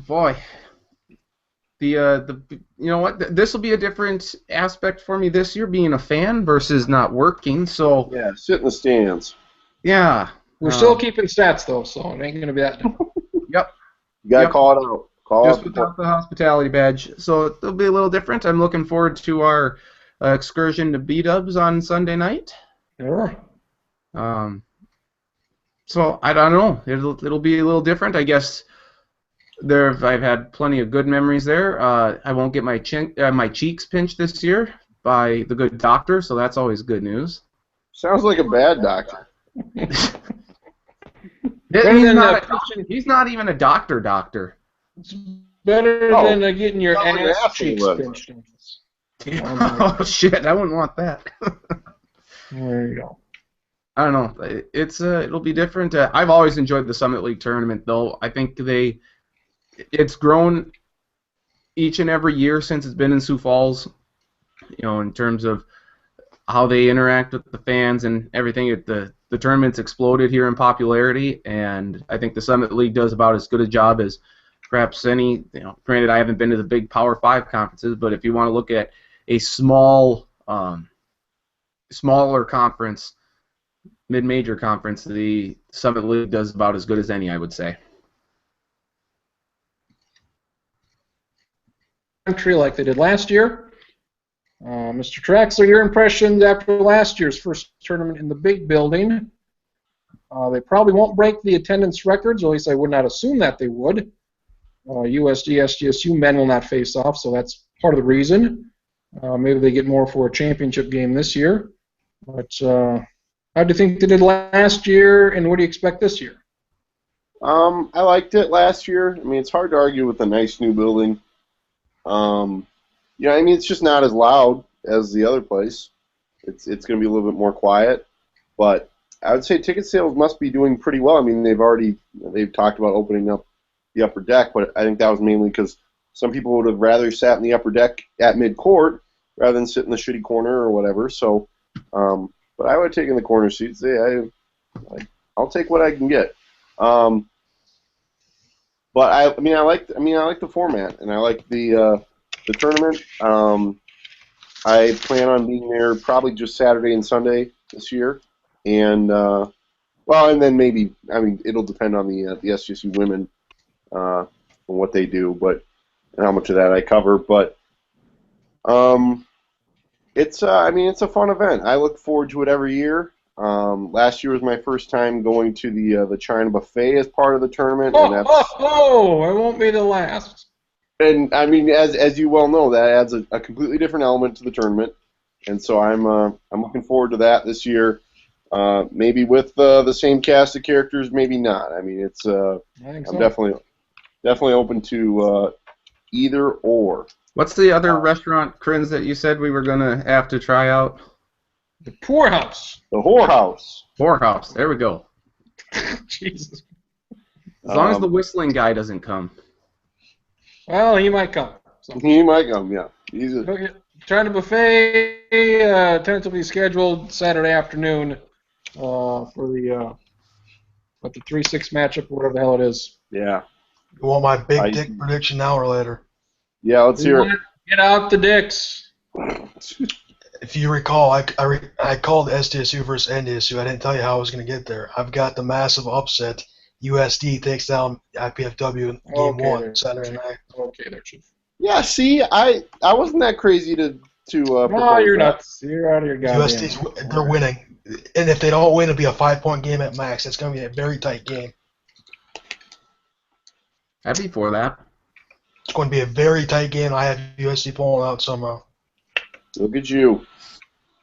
Boy. You know what? This will be a different aspect for me this year, being a fan versus not working. So Yeah, sit in the stands. yeah, We're still keeping stats, though, so it ain't going to be that. Yep. You gotta Yep. call it out. Call Just out. without the hospitality badge, so it'll be a little different. I'm looking forward to our excursion to B-Dubs on Sunday night. Sure. So I don't know. It'll be a little different, I guess. I've had plenty of good memories there. I won't get my cheeks pinched this year by the good doctor, so that's always good news. Sounds like a bad doctor. He's not even a doctor. It's better Oh. than getting your Not like your ass asshole cheeks was. pinched. Oh shit! I wouldn't want that. There you go. I don't know. It'll be different. I've always enjoyed the Summit League tournament, though. I think it's grown each and every year since it's been in Sioux Falls. You know, in terms of how they interact with the fans and everything. The tournament's exploded here in popularity, and I think the Summit League does about as good a job as perhaps any. You know, granted, I haven't been to the big Power 5 conferences, but if you want to look at a smaller conference, mid-major conference, the Summit League does about as good as any, I would say. Country like they did last year. Mr. Traxler, your impressions after last year's first tournament in the big building? They probably won't break the attendance records, or at least I would not assume that they would. USD, SDSU men will not face off, so that's part of the reason. Maybe they get more for a championship game this year. But how do you think they did last year, and what do you expect this year? I liked it last year. I mean, it's hard to argue with a nice new building. I mean, it's just not as loud as the other place. It's going to be a little bit more quiet, but I would say ticket sales must be doing pretty well. I mean, they've talked about opening up the upper deck, but I think that was mainly because some people would have rather sat in the upper deck at mid-court rather than sit in the shitty corner or whatever. So, but I would have taken the corner seats. I'll take what I can get. But I like the format, and I like the tournament. I plan on being there probably just Saturday and Sunday this year, and and then maybe, I mean, it'll depend on the SGSU women and what they do, and how much of that I cover. But it's a fun event. I look forward to it every year. Last year was my first time going to the China Buffet as part of the tournament, and It won't be the last. And I mean, as you well know, that adds a completely different element to the tournament, and so I'm looking forward to that this year. Maybe with the same cast of characters, maybe not. I mean, I'm definitely open to either or. What's the other restaurant, Crins, that you said we were gonna have to try out? The Poorhouse. The Whorehouse. Whorehouse. There we go. Jesus. As long as the whistling guy doesn't come. Well, he might come. So. He might come, yeah. China Buffet, tentatively scheduled Saturday afternoon for the 3-6 matchup, or whatever the hell it is. Yeah. You want my big dick prediction now or later? Yeah, let's hear it. Get out the dicks. If you recall, I called SDSU versus NDSU. I didn't tell you how I was going to get there. I've got the massive upset. USD takes down IPFW in Game 1 Saturday night. Okay, there, Chief. Yeah, see, I wasn't that crazy to to No, propose you're that. nuts. You're out of your goddamn. USD's they're winning, and if they don't win, it'll be a 5-point game at max. It's going to be a very tight game. I'd be for that. It's going to be a very tight game. I have USD pulling out somehow. Look at you.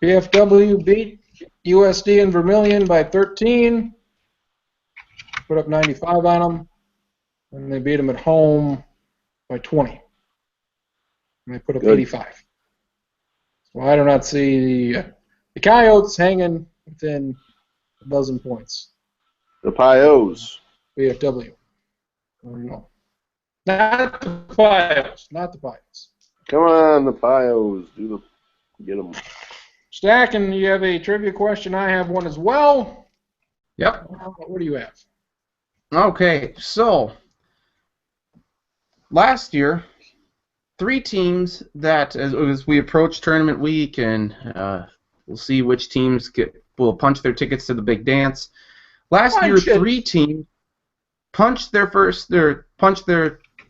PFW beat USD and Vermilion by 13. Put up 95 on them. And they beat them at home by 20. And they put up Good. 85. So I do not see the Coyotes hanging within a dozen points. The Pios. PFW. No. Not the Pios. Not the Pios. Come on, the Pios. Get them. Stack, and you have a trivia question. I have one as well. Yep. What do you have? Okay, so last year, 3 teams that, as we approach tournament week, and we'll see which teams will punch their tickets to the big dance. Last year, 3 teams punched their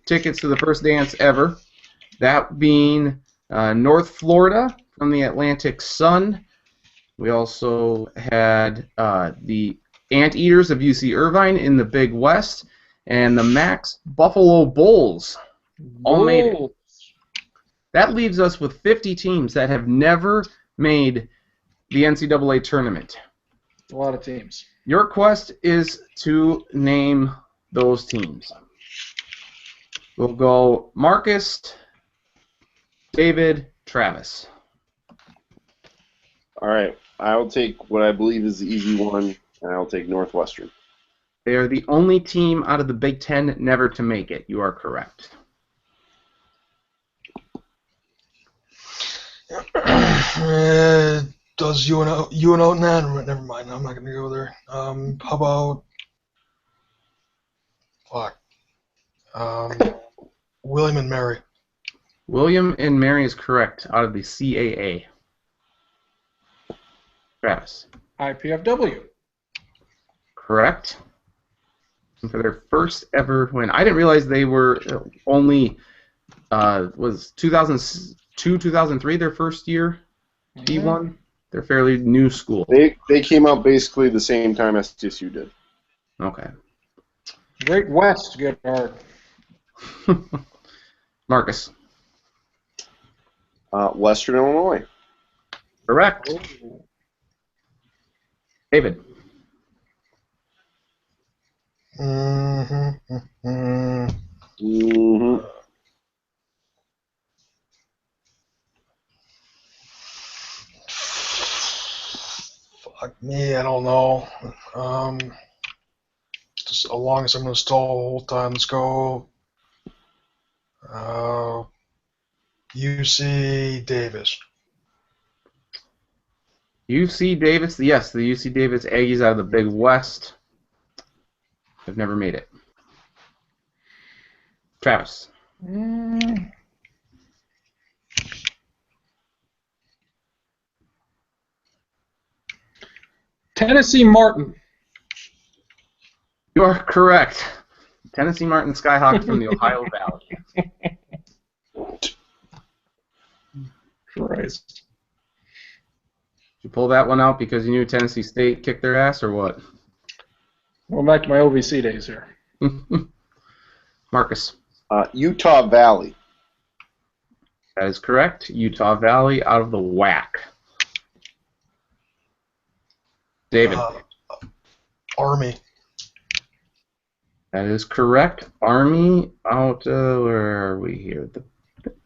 tickets to the first dance ever. That being North Florida from the Atlantic Sun. We also had the Anteaters of UC Irvine in the Big West, and the Max Buffalo Bulls all made it. That leaves us with 50 teams that have never made the NCAA tournament. A lot of teams. Your quest is to name those teams. We'll go Marcus, David, Travis. All right. I'll take what I believe is the easy one, and I'll take Northwestern. They are the only team out of the Big Ten never to make it. You are correct. Does UNO? Nah, never mind. I'm not going to go there. How about William and Mary? William and Mary is correct out of the CAA. Travis. IPFW. Correct. And for their first ever win. I didn't realize they were only, was 2002, 2003 their first year D1? They're fairly new school. They came out basically the same time STSU did. Okay. Great West get hard. Marcus. Western Illinois. Correct. David. Fuck me, I don't know. Just as long as I'm going to stall the whole time, let's go UC Davis. UC Davis, yes, the UC Davis Aggies out of the Big West have never made it. Travis. Tennessee Martin. You are correct. Tennessee Martin Skyhawks from the Ohio Valley. Christ. Did you pull that one out because you knew Tennessee State kicked their ass, or what? Well, back to my OVC days here. Marcus. Utah Valley. That is correct. Utah Valley out of the WAC. David. Army. That is correct. Army out, where are we here?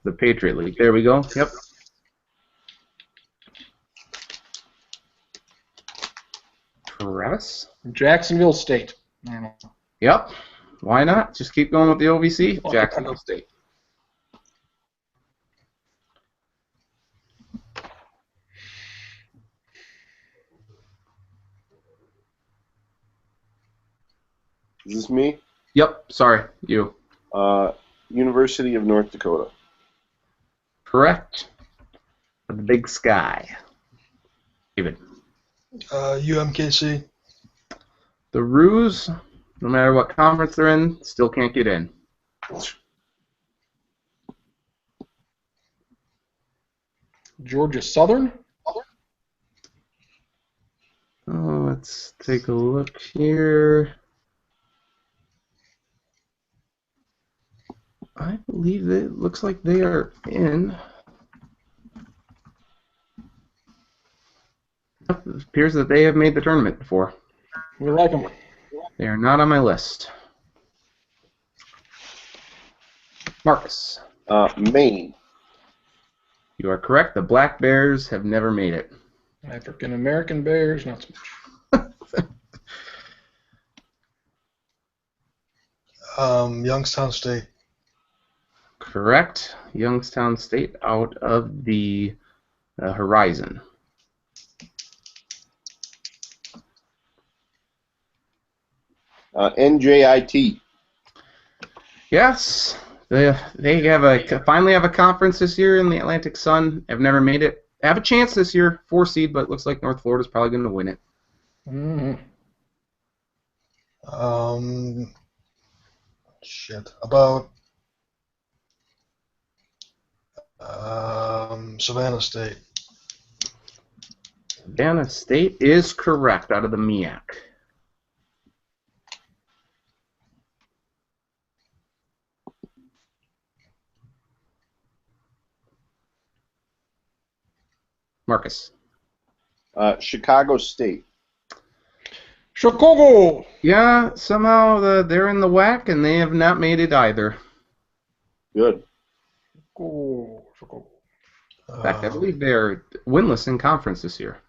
The Patriot League. There we go. Yep. Travis? Jacksonville State. I don't know. Yep. Why not? Just keep going with the OVC. Jacksonville State. Is this me? Yep. Sorry. You. University of North Dakota. Correct. The Big Sky. David. UMKC. The Roos, no matter what conference they're in, still can't get in. Georgia Southern. Oh, let's take a look here. I believe that it looks like they are in. It appears that they have made the tournament before. We like them. They are not on my list. Marcus, Maine. you are correct. The Black Bears have never made it. African American Bears, not so much. Youngstown State. Correct. Youngstown State out of the Horizon. NJIT. Yes, they finally have a conference this year in the Atlantic Sun. Have never made it. Have a chance this year, 4 seed, but it looks like North Florida's probably going to win it. Mm-hmm. Shit. About Savannah State. Savannah State is correct out of the MEAC. Marcus. Chicago State. Chicago. Yeah, somehow they're in the WAC and they have not made it either. Good. Chicago. In fact, I believe they're winless in conference this year.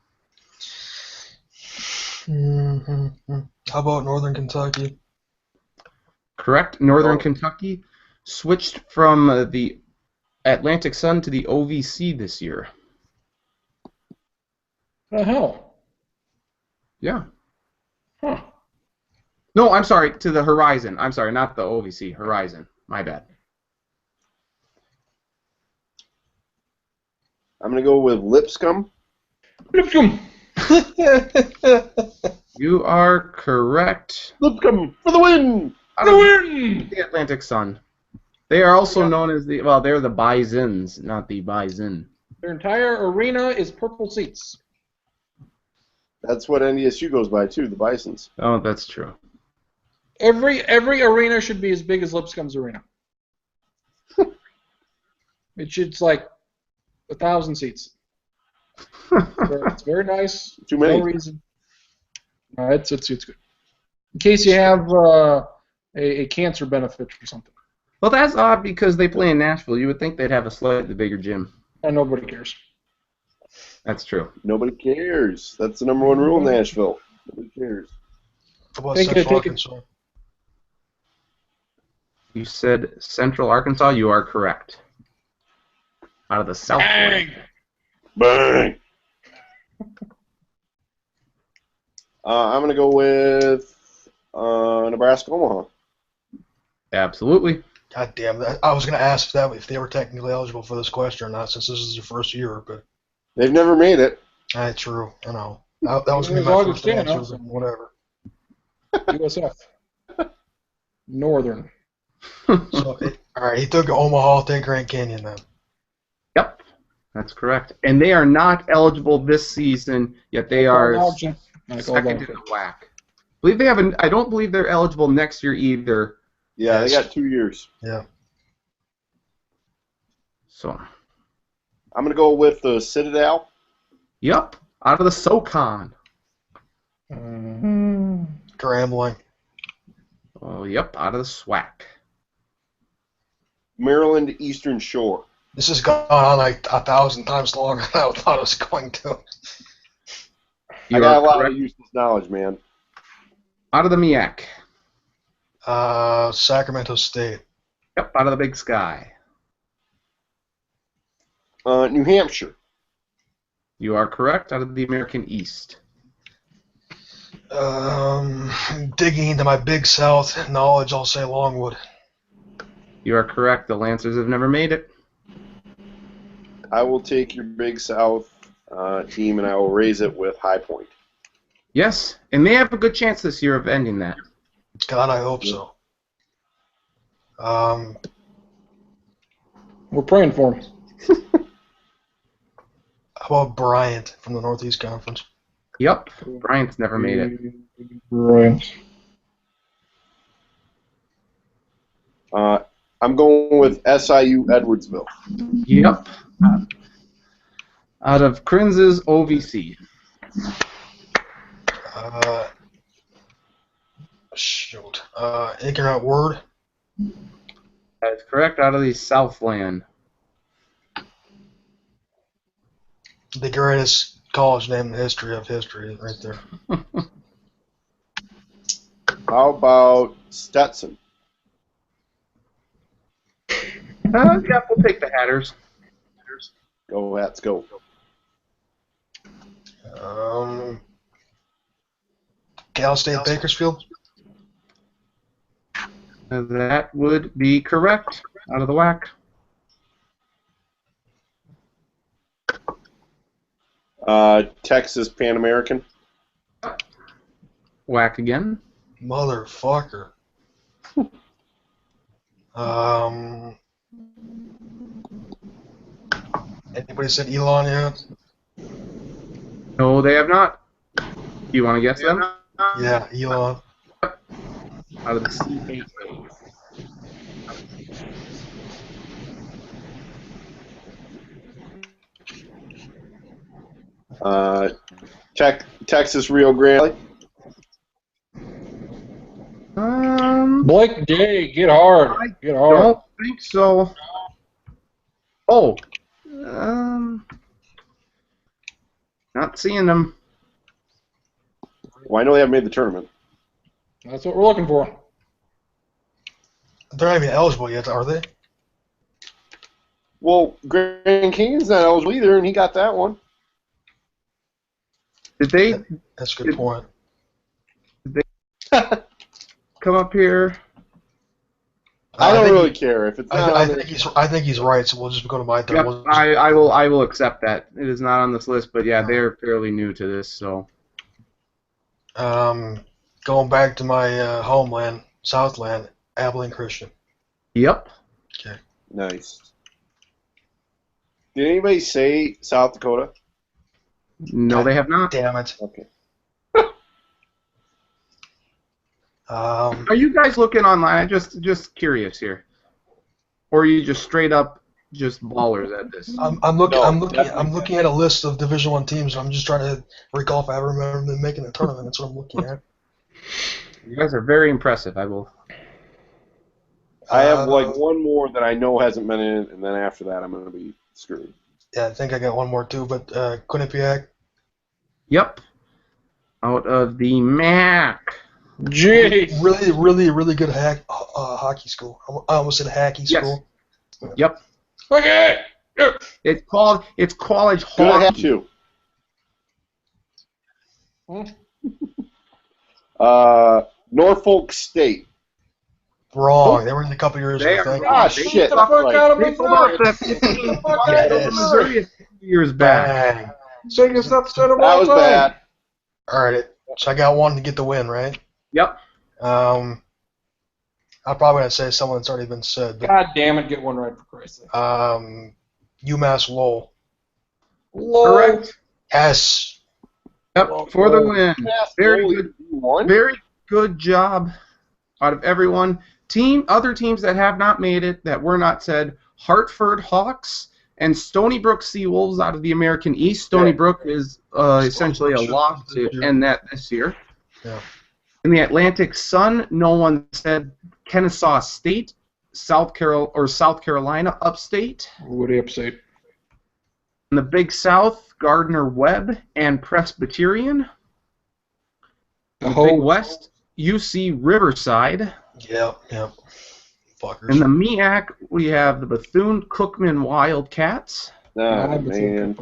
How about Northern Kentucky? Correct. Northern Oh. Kentucky switched from the Atlantic Sun to the OVC this year. The hell? Yeah. Huh. No, I'm sorry, to the Horizon. I'm sorry, not the OVC. Horizon. My bad. I'm going to go with Lipscomb. Lipscomb. You are correct. Lipscomb for the win! Out The of win. the Atlantic Sun. They are also known as they're the Bisons, not the Bison. Their entire arena is purple seats. That's what NDSU goes by, too, the Bisons. Oh, that's true. Every arena should be as big as Lipscomb's arena. It's like 1,000 seats. It's very nice. Too many. No reason. It's good. In case you have a cancer benefit or something. Well, that's odd because they play in Nashville. You would think they'd have a slightly bigger gym. And nobody cares. That's true. Nobody cares. That's the number one rule in Nashville. Nobody cares. How about Take it, Central take it. Arkansas? You said Central Arkansas. You are correct. Out of the South. Bang! Bang! I'm going to go with Nebraska Omaha. Absolutely. God damn that! I was going to ask if they were technically eligible for this question or not, since this is their first year. But They've never made it. that's true. I know. That was going to It be my was first Augustine, answer. huh? But whatever. USF. Northern. So, all right, he took Omaha. I'll take Grand Canyon then. Yep, that's correct. And they are not eligible this season, yet they are second in the WAC. I don't believe they're eligible next year either. Yeah, Yes. they got 2 years. Yeah. So, I'm going to go with the Citadel. yep, out of the SoCon. Grambling. Oh, yep, out of the SWAC. Maryland Eastern Shore. This has gone on like 1,000 times longer than I thought it was going to. You I got are a lot correct. of useless knowledge, man. Out of the MEAC. Sacramento State. Yep, out of the Big Sky. New Hampshire. You are correct, out of the American East. Digging into my Big South knowledge, I'll say Longwood. You are correct, the Lancers have never made it. I will take your Big South team and I will raise it with High Point. Yes, and they have a good chance this year of ending that. God, I hope so. We're praying for him. How about Bryant from the Northeast Conference? Yep. Bryant's never made it. Right. I'm going with SIU Edwardsville. Yep. Out of Krinz's OVC. Shoot. Ignorant Word. That is correct. Out of the Southland. The greatest college name in the history of history, right there. How about Stetson? Yeah, we'll take the Hatters. Go, let's go. Cal State Bakersfield. That would be correct. Out of the WAC. Texas Pan American. WAC again. Motherfucker. Anybody said Elon yet? No, they have not. You want to guess them? Yeah, Elon. Out of the CAA. Texas Rio Grande. Blake Day, get hard. Get hard. Don't think so. Oh. Not seeing them. Well, I know they haven't made the tournament. That's what we're looking for. They're not even eligible yet, are they? Well, Grand Canyon's not eligible either, and he got that one. Did they That's a good point. come up here? I don't think really care if it's not. I think he's right, so we'll just go to my turn. Yep, I will accept that. It is not on this list, but yeah, they're fairly new to this, so. Going back to my homeland, Southland, Abilene Christian. Yep. Okay. Nice. Did anybody say South Dakota? No, they have not. Damn it. Okay. Are you guys looking online? I'm just curious here. Or are you just straight up just ballers at this? I'm looking. No, I'm looking. definitely I'm looking at a list of Division I teams. I'm just trying to recall if I ever remember them making a tournament. That's what I'm looking at. You guys are very impressive. I will. I have like one more that I know hasn't been in it, and then after that I'm going to be screwed. Yeah, I think I got one more too, but Quinnipiac. Yep. Out of the MAC. Jeez. Really good hockey school. I almost said hacky Yes. school. Yep. Okay. It's college Good, I have hockey. two. Hmm? Norfolk State. Wrong. They were in a couple years They ago. are Thank Ah, They shit. Get the fuck Right. out of They pulled off Missouri. that 15 Fuck over out of Missouri a few years back. Bang. Biggest upset of That all was time. bad. All right. So I got one to get the win, right? Yep. I'm probably gonna say someone that's already been said, but God damn it, get one right for Christ's sake. UMass Lowell. Correct. Yes. Yep. For the win. Very Holy good. one. Very good job out of everyone. Other teams that have not made it, that were not said, Hartford Hawks and Stony Brook Seawolves out of the American East. Stony Brook is essentially a lock to end that this year. Yeah. In the Atlantic Sun, no one said Kennesaw State, South Carolina Upstate. Woody Upstate. In the Big South, Gardner Webb and Presbyterian. In the Big West, UC Riverside. Yep. Fuckers. In the MEAC, we have the Bethune-Cookman Wildcats. Oh, man.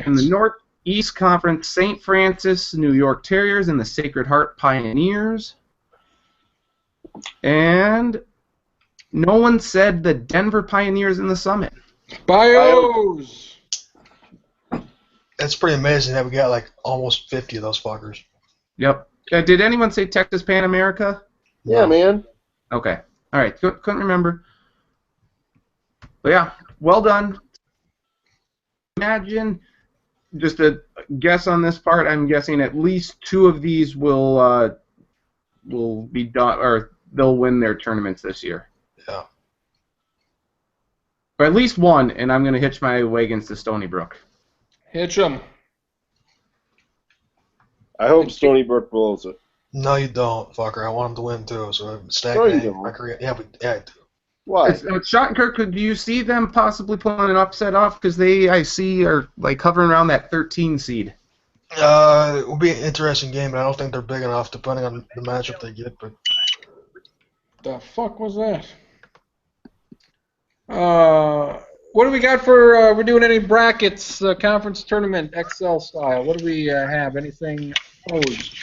In the Northeast Conference, St. Francis, New York Terriers, and the Sacred Heart Pioneers. And no one said the Denver Pioneers in the Summit. Bios. It's pretty amazing that we got like almost 50 of those fuckers. Yep. Did anyone say Texas Pan America? Yeah, man. Okay. All right. Couldn't remember. But yeah, well done. Imagine just a guess on this part. I'm guessing at least 2 of these will be done, or they'll win their tournaments this year. Yeah. Or at least 1, and I'm going to hitch my wagons to Stony Brook. Hitch 'em. I hope Stony Brook blows it. No, you don't, fucker. I want him to win too. So stack No, you name. don't. Yeah, I do. Why? Schottenkirk, do you see them possibly pulling an upset off? Because I see, are like hovering around that 13 seed. It will be an interesting game, but I don't think they're big enough, depending on the matchup they get. But The fuck was that? What do we got for? We're doing any brackets, conference tournament, XL style. What do we have? Anything posed?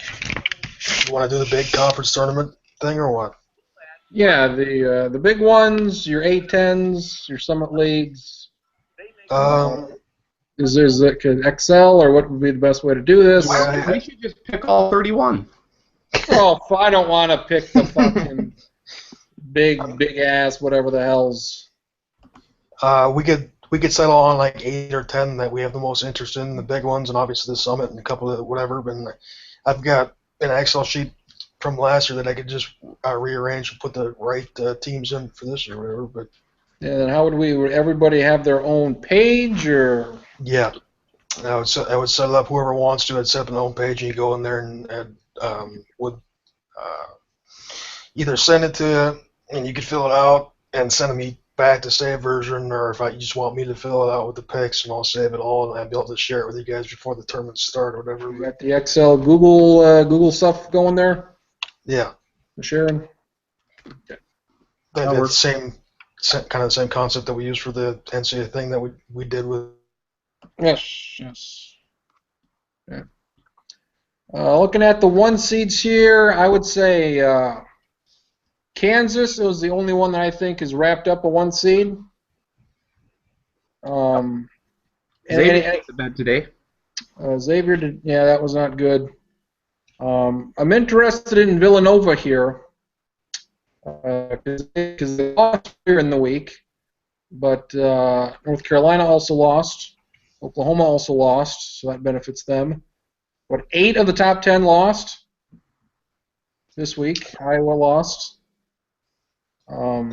you want to do the big conference tournament thing or what? Yeah, the big ones, your A10s, your Summit Leagues. Is there XL, or what would be the best way to do this? Yeah. We should just pick all 31. Oh, I don't want to pick the fucking big ass whatever the hell's. We could settle on like 8 or 10 that we have the most interest in, the big ones, and obviously the Summit and a couple of whatever. But I've got an Excel sheet from last year that I could just rearrange and put the right teams in for this year, or whatever. But And how would everybody have their own page, or? yeah, I would set it up. Whoever wants to, I'd set up an own page, and you go in there and would either send it to you, and you could fill it out and send me back the saved version, or if you just want me to fill it out with the picks, and I'll save it all, and I'll be able to share it with you guys before the tournament start or whatever. You got the Excel Google stuff going there, Yeah, Sharon? the same kind of the same concept that we used for the NCAA thing that we did with. Yes. Yeah. Looking at the 1 seeds here, I would say Kansas was the only one that I think is wrapped up a 1 seed. Xavier makes the bed today. Xavier did, yeah, that was not good. I'm interested in Villanova here because they lost here in the week, but North Carolina also lost. Oklahoma also lost, so that benefits them. But 8 of the top 10 lost this week. Iowa lost. For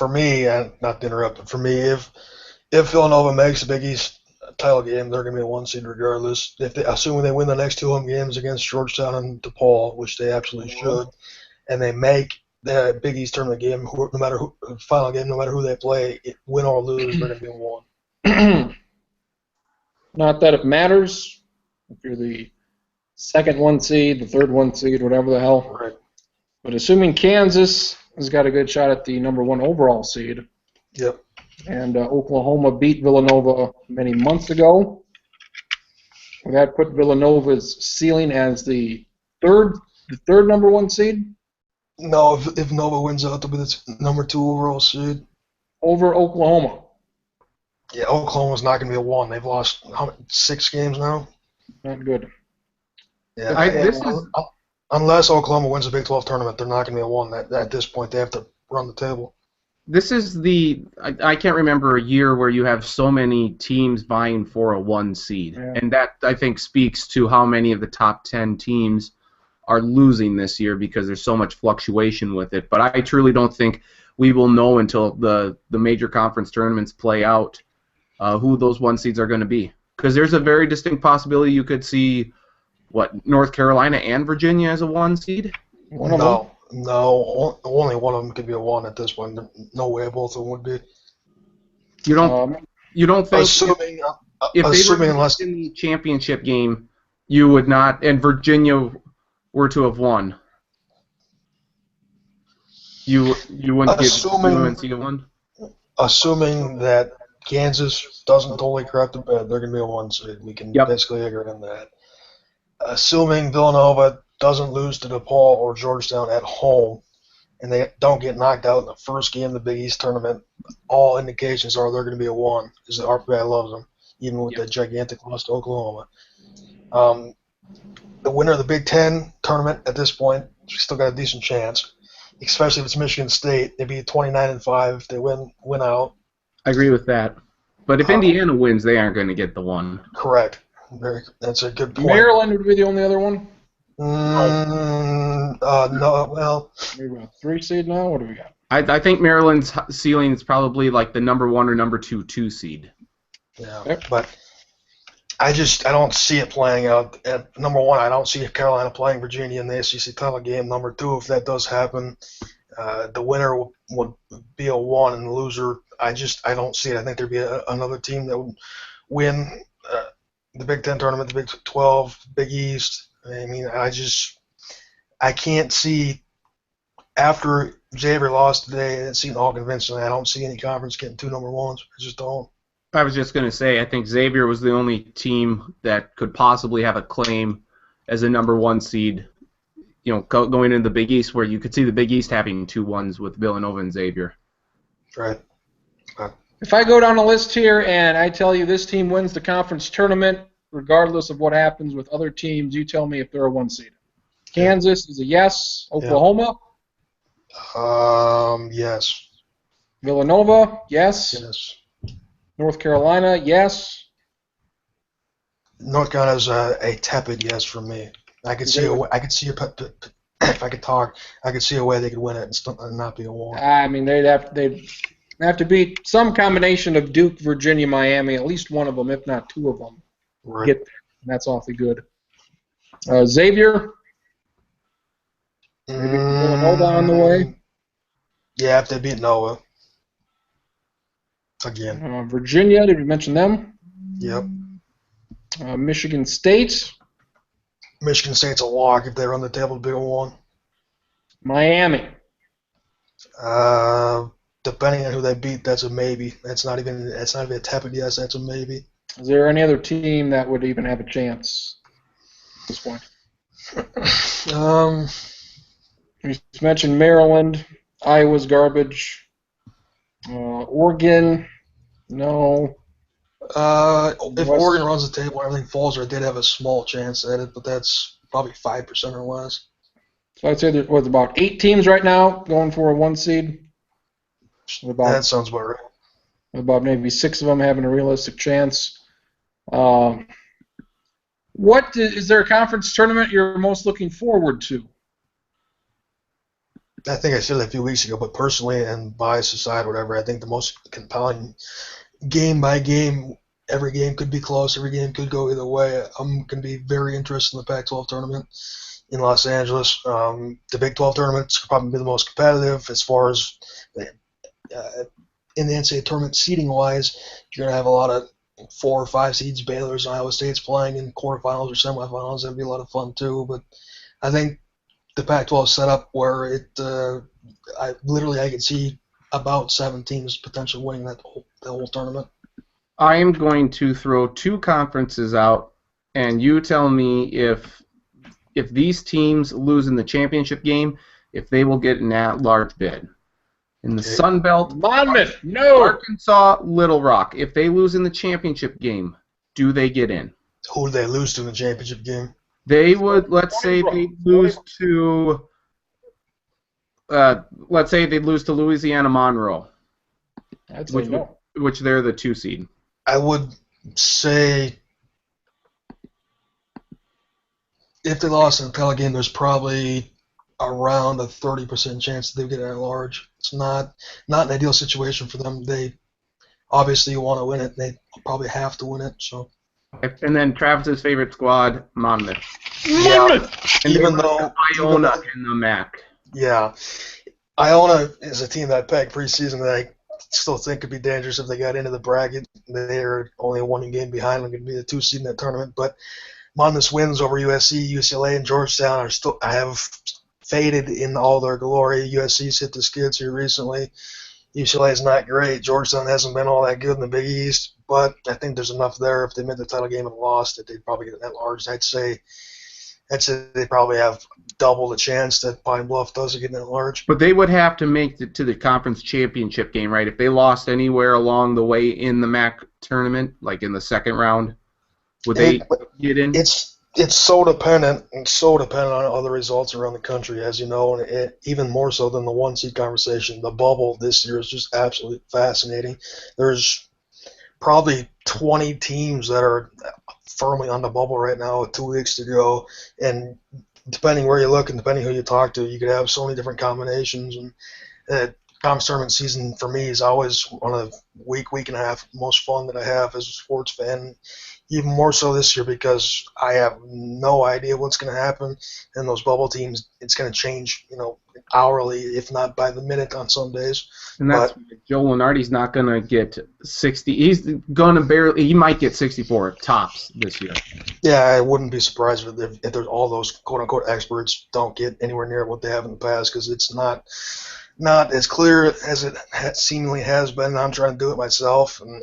me, not to interrupt, but for me, if Villanova makes the Big East title game, they're going to be a 1 seed regardless. Assuming they win the next 2 home games against Georgetown and DePaul, which they absolutely should, and they make the Big East tournament game, no matter final game, no matter who they play, win or lose, they're going to be a 1. Not that it matters if you're the second 1 seed, the third 1 seed, whatever the hell. Right. But assuming Kansas has got a good shot at the number 1 overall seed, Yep. and Oklahoma beat Villanova many months ago, that put Villanova's ceiling as the third number 1 seed No, if Nova wins out, they'll be the number 2 overall seed. over Oklahoma. Yeah, Oklahoma's not going to be a 1. They've lost 6 games now. Not good. Yeah, unless Oklahoma wins the Big 12 tournament, they're not going to be a 1. At this point, they have to run the table. This is I can't remember a year where you have so many teams vying for a 1 seed. Yeah. And that, I think, speaks to how many of the top 10 teams are losing this year because there's so much fluctuation with it. But I truly don't think we will know until the major conference tournaments play out who those 1 seeds are going to be. Because there's a very distinct possibility you could see, North Carolina and Virginia as a 1 seed? No, only one of them could be a 1 at this point. No way both of them would be. You don't think Assuming if they were unless in the championship game, you would not, and Virginia were to have won, you wouldn't give UNC a 1? assuming that Kansas doesn't totally crap the bed, they're going to be a 1 seed. We can basically agree on that. Assuming Villanova doesn't lose to DePaul or Georgetown at home, and they don't get knocked out in the first game of the Big East tournament, all indications are they're going to be a 1, because the RPI loves them, even with that gigantic loss to Oklahoma. The winner of the Big Ten tournament at this point, still got a decent chance, especially if it's Michigan State. They'd be 29-5 if they win out. I agree with that. But if Indiana wins, they aren't going to get the 1. Correct. That's a good point. Maryland would be the only other one. No, well. Maybe a 3 seed now. What do we got? I think Maryland's ceiling is probably like the number 1 or number 2 seed. Yeah, Yep. but I don't see it playing out. At number 1, I don't see Carolina playing Virginia in the SEC title game. Number 2, if that does happen, the winner would be a 1, and the loser, I don't see it. I think there'd be another team that would win the Big Ten tournament, the Big 12, Big East. I mean, I can't see after Xavier lost today and Seton Hall convincingly. I don't see any conference getting 2 number 1s. I just don't. I was just going to say, I think Xavier was the only team that could possibly have a claim as a number 1 seed, going into the Big East, where you could see the Big East having 2 1s with Villanova and Xavier. Right. If I go down the list here and I tell you this team wins the conference tournament, regardless of what happens with other teams, you tell me if they're a 1 seed. Kansas is a yes. Oklahoma? Yes. Villanova? Yes. Yes. North Carolina? Yes. North Carolina's a tepid yes for me. I could see if I could talk, I could see a way they could win it and not be a 1. I mean, they'd have to beat some combination of Duke, Virginia, Miami, at least one of them, if not 2 of them. Right. Get there. And that's awfully good. Xavier? Maybe Villanova on the way? Yeah, if they beat Nova. Again. Virginia, did we mention them? Yep. Michigan State? Michigan State's a lock if they run the table to be a 1. Miami? Depending on who they beat, that's a maybe. That's not even a tepid yes. That's a maybe. Is there any other team that would even have a chance at this point? You mentioned Maryland. Iowa's garbage. Oregon, no. If Oregon runs the table and everything falls, or did have a small chance at it, but that's probably 5% or less. So I'd say there's about 8 teams right now going for a 1 seed. That sounds about right. About maybe 6 of them having a realistic chance. Is there a conference tournament you're most looking forward to? I think I said it a few weeks ago, but personally and bias aside, whatever, I think the most compelling game by game, every game could be close, every game could go either way. I'm going to be very interested in the Pac-12 tournament in Los Angeles. The Big 12 tournament's probably be the most competitive as far as in the NCAA tournament seeding-wise. You're going to have a lot of 4 or 5 seeds, Baylor's and Iowa State's playing in quarterfinals or semifinals. That'd be a lot of fun too. But I think the Pac-12 set up where I could see about 7 teams potentially winning the whole tournament. I am going to throw 2 conferences out, and you tell me if these teams lose in the championship game, if they will get an at-large bid. In the Sun Belt, Monmouth, no. Arkansas, Little Rock. If they lose in the championship game, do they get in? Who do they lose to in the championship game? They would, let's say they lose to Louisiana Monroe, I'd say no. which they're the 2 seed. I would say if they lost in the title game, there's probably around a 30% chance that they get at large. It's not an ideal situation for them. They obviously want to win it. They probably have to win it. So. And then Travis's favorite squad, Monmouth. Yeah. And even though Iona in the MAC. Yeah. Iona is a team that I pegged preseason that I still think could be dangerous if they got into the bracket. They're only 1 game behind. They're going to be the 2 seed in that tournament. But Monmouth's wins over USC, UCLA, and Georgetown I have faded in all their glory. USC's hit the skids here recently. UCLA is not great. Georgetown hasn't been all that good in the Big East, but I think there's enough there. If they made the title game and lost, that they'd probably get that large. I'd say they probably have double the chance that Pine Bluff does get that large. But they would have to make it to the conference championship game, right? If they lost anywhere along the way in the MAC tournament, like in the second round, would they get in? It's so dependent on other results around the country, as you know, and even more so than the 1 seed conversation. The bubble this year is just absolutely fascinating. There's probably 20 teams that are firmly on the bubble right now with 2 weeks to go. And depending where you look and depending who you talk to, you could have so many different combinations. And conference tournament season for me is always one of the week and a half most fun that I have as a sports fan. Even more so this year because I have no idea what's going to happen. And those bubble teams, it's going to change, hourly, if not by the minute on some days. And that's Joe Lunardi's not going to get 60. He's going to he might get 64 tops this year. Yeah, I wouldn't be surprised if there's all those quote-unquote experts don't get anywhere near what they have in the past because it's not as clear as it seemingly has been. I'm trying to do it myself, and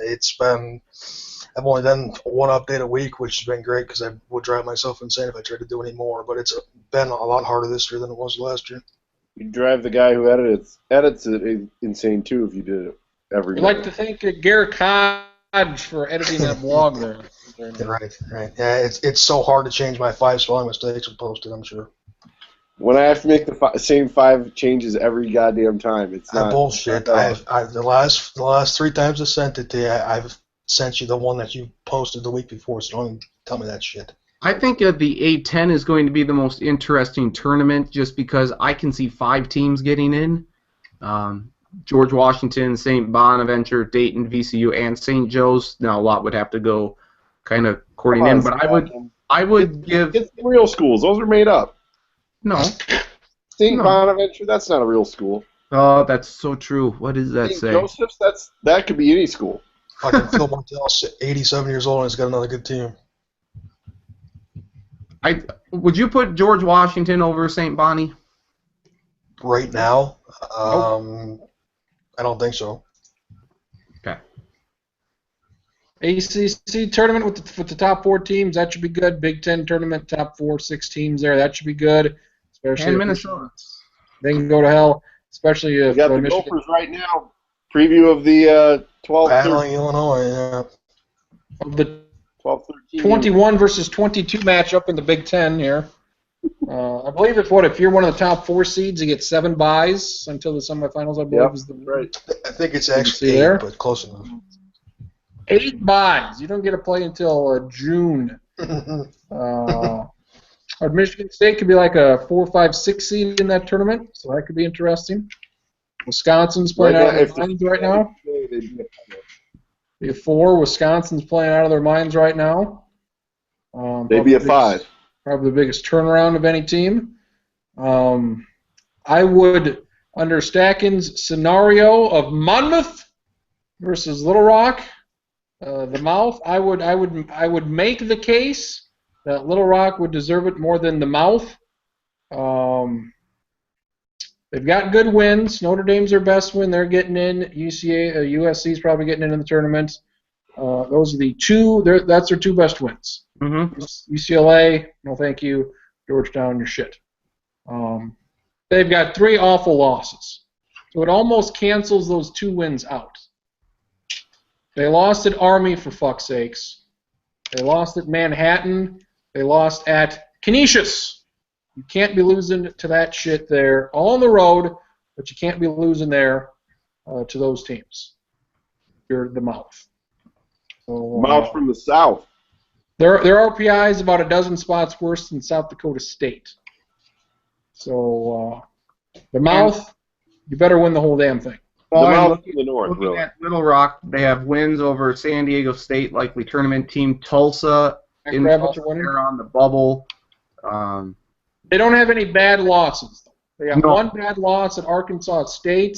I've only done one update a week, which has been great because I would drive myself insane if I tried to do any more. But it's been a lot harder this year than it was last year. You'd drive the guy who edits it insane too if you did it every day. I'd like to thank Garrett Hodge for editing that blog there. Right. Yeah, it's so hard to change my 5 spelling mistakes and post it, I'm sure. When I have to make the same 5 changes every goddamn time, it's not bullshit. The last 3 times I sent it to you, I've sent you the one that you posted the week before, so don't even tell me that shit. I think the A10 is going to be the most interesting tournament just because I can see 5 teams getting in. George Washington, St. Bonaventure, Dayton, VCU, and St. Joe's. Now, a lot would have to go kind of according in, but I would give... It's the real schools. Those are made up. No. St. Bonaventure, that's not a real school. Oh, that's so true. What does that say? Joseph's, that could be any school. Fucking Phil Martell's 87 years old and he's got another good team. Would you put George Washington over St. Bonnie? Right now? I don't think so. Okay. ACC tournament with the top 4 teams, that should be good. Big Ten tournament, top 6 teams there, that should be good. Especially and Minnesota. They can go to hell, especially if we got the Michigan. Gophers right now. Preview of the 12-13. Battling Illinois, yeah. Of the 12-13. 21 versus 22 matchup in the Big Ten here. I believe it's if you're one of the top 4 seeds, you get 7 buys until the semifinals. I believe is the right. I think it's actually 8, there? but close enough. 8 buys. You don't get to play until June. Michigan State could be like a 4, 5, 6 seed in that tournament, so that could be interesting. Wisconsin's playing out of their minds right now. Be a 4. Wisconsin's playing out of their minds right now. They'd be a 5. Probably the biggest turnaround of any team. I would, under Stacken's scenario of Monmouth versus Little Rock, the Mouth, I would make the case that Little Rock would deserve it more than the Mouth. They've got good wins. Notre Dame's their best win. They're getting in. USC's probably getting in the tournament. Those are the 2. That's their 2 best wins. Mm-hmm. UCLA, no thank you. Georgetown, you're shit. They've got 3 awful losses. So it almost cancels those 2 wins out. They lost at Army, for fuck's sakes. They lost at Manhattan. They lost at Canisius. You can't be losing to that shit there. All on the road, but you can't be losing there to those teams. You're the Mouth. So, Mouth from the South. Their RPI is about a dozen spots worse than South Dakota State. So the Mouth, you better win the whole damn thing. Well, the Mouth in the North, looking really. at Little Rock, they have wins over San Diego State, likely tournament team. Tulsa, in Tulsa, they're on the bubble. They don't have any bad losses. They got No. 1 bad loss at Arkansas State.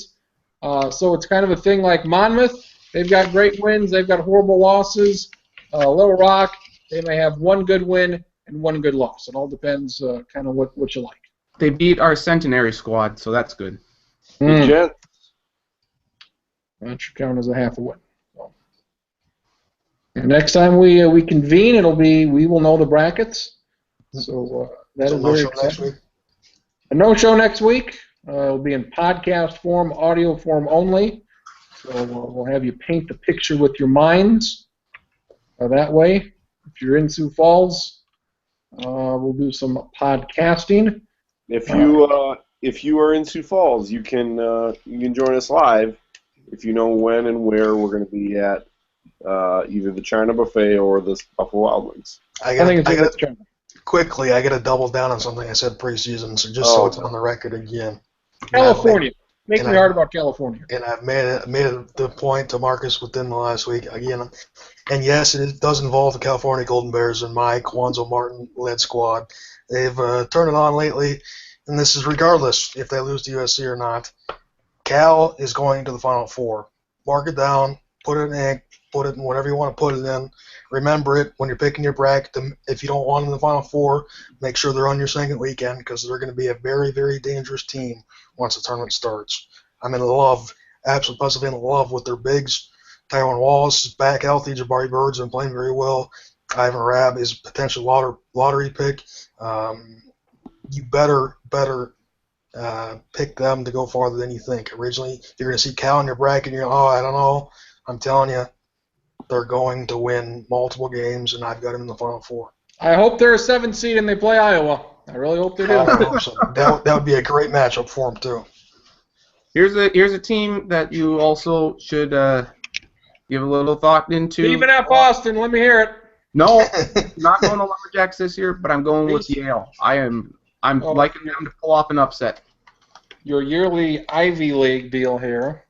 So it's kind of a thing like Monmouth. They've got great wins. They've got horrible losses. Little Rock, they may have 1 good win and 1 good loss. It all depends kind of what you like. They beat our centenary squad, so that's good. The Jets. That should count as a half a win. So. And next time we convene, we will know the brackets. So that is very exciting. A no-show next week. It'll be in podcast form, audio form only. So we'll have you paint the picture with your minds. That way, if you're in Sioux Falls, we'll do some podcasting. If you are in Sioux Falls, you can join us live. If you know when and where we're going to be at either the China Buffet or the Buffalo Wild Wings. I think it's either China. Quickly, I got to double down on something I said preseason, so just so it's on the record again. California. Makes me hard about California. And I've made it the point to Marcus within the last week again. And yes, it does involve the California Golden Bears and Mike Wanzo Martin led squad. They've turned it on lately, and this is regardless if they lose to USC or not. Cal is going to the Final Four. Mark it down, put it in ink, put it in whatever you want to put it in. Remember it when you're picking your bracket. If you don't want them in the Final Four, make sure they're on your second weekend because they're going to be a very, very dangerous team once the tournament starts. I'm in love, absolutely positively in love with their bigs. Tyrone Wallace is back healthy. Jabari Bird's been playing very well. Ivan Rabb is a potential lottery pick. You better pick them to go farther than you think. Originally, you're going to see Cal in your bracket, and you're like, oh, I don't know. I'm telling you, they're going to win multiple games, and I've got them in the Final Four. I hope they're a 7th seed and they play Iowa. I really hope they do. I hope so. That would be a great matchup for them, too. Here's a team that you also should give a little thought into. Even at Boston, let me hear it. No, not going to Lumberjacks this year, but I'm going with Yale. I'm liking them to pull off an upset. Your yearly Ivy League deal here.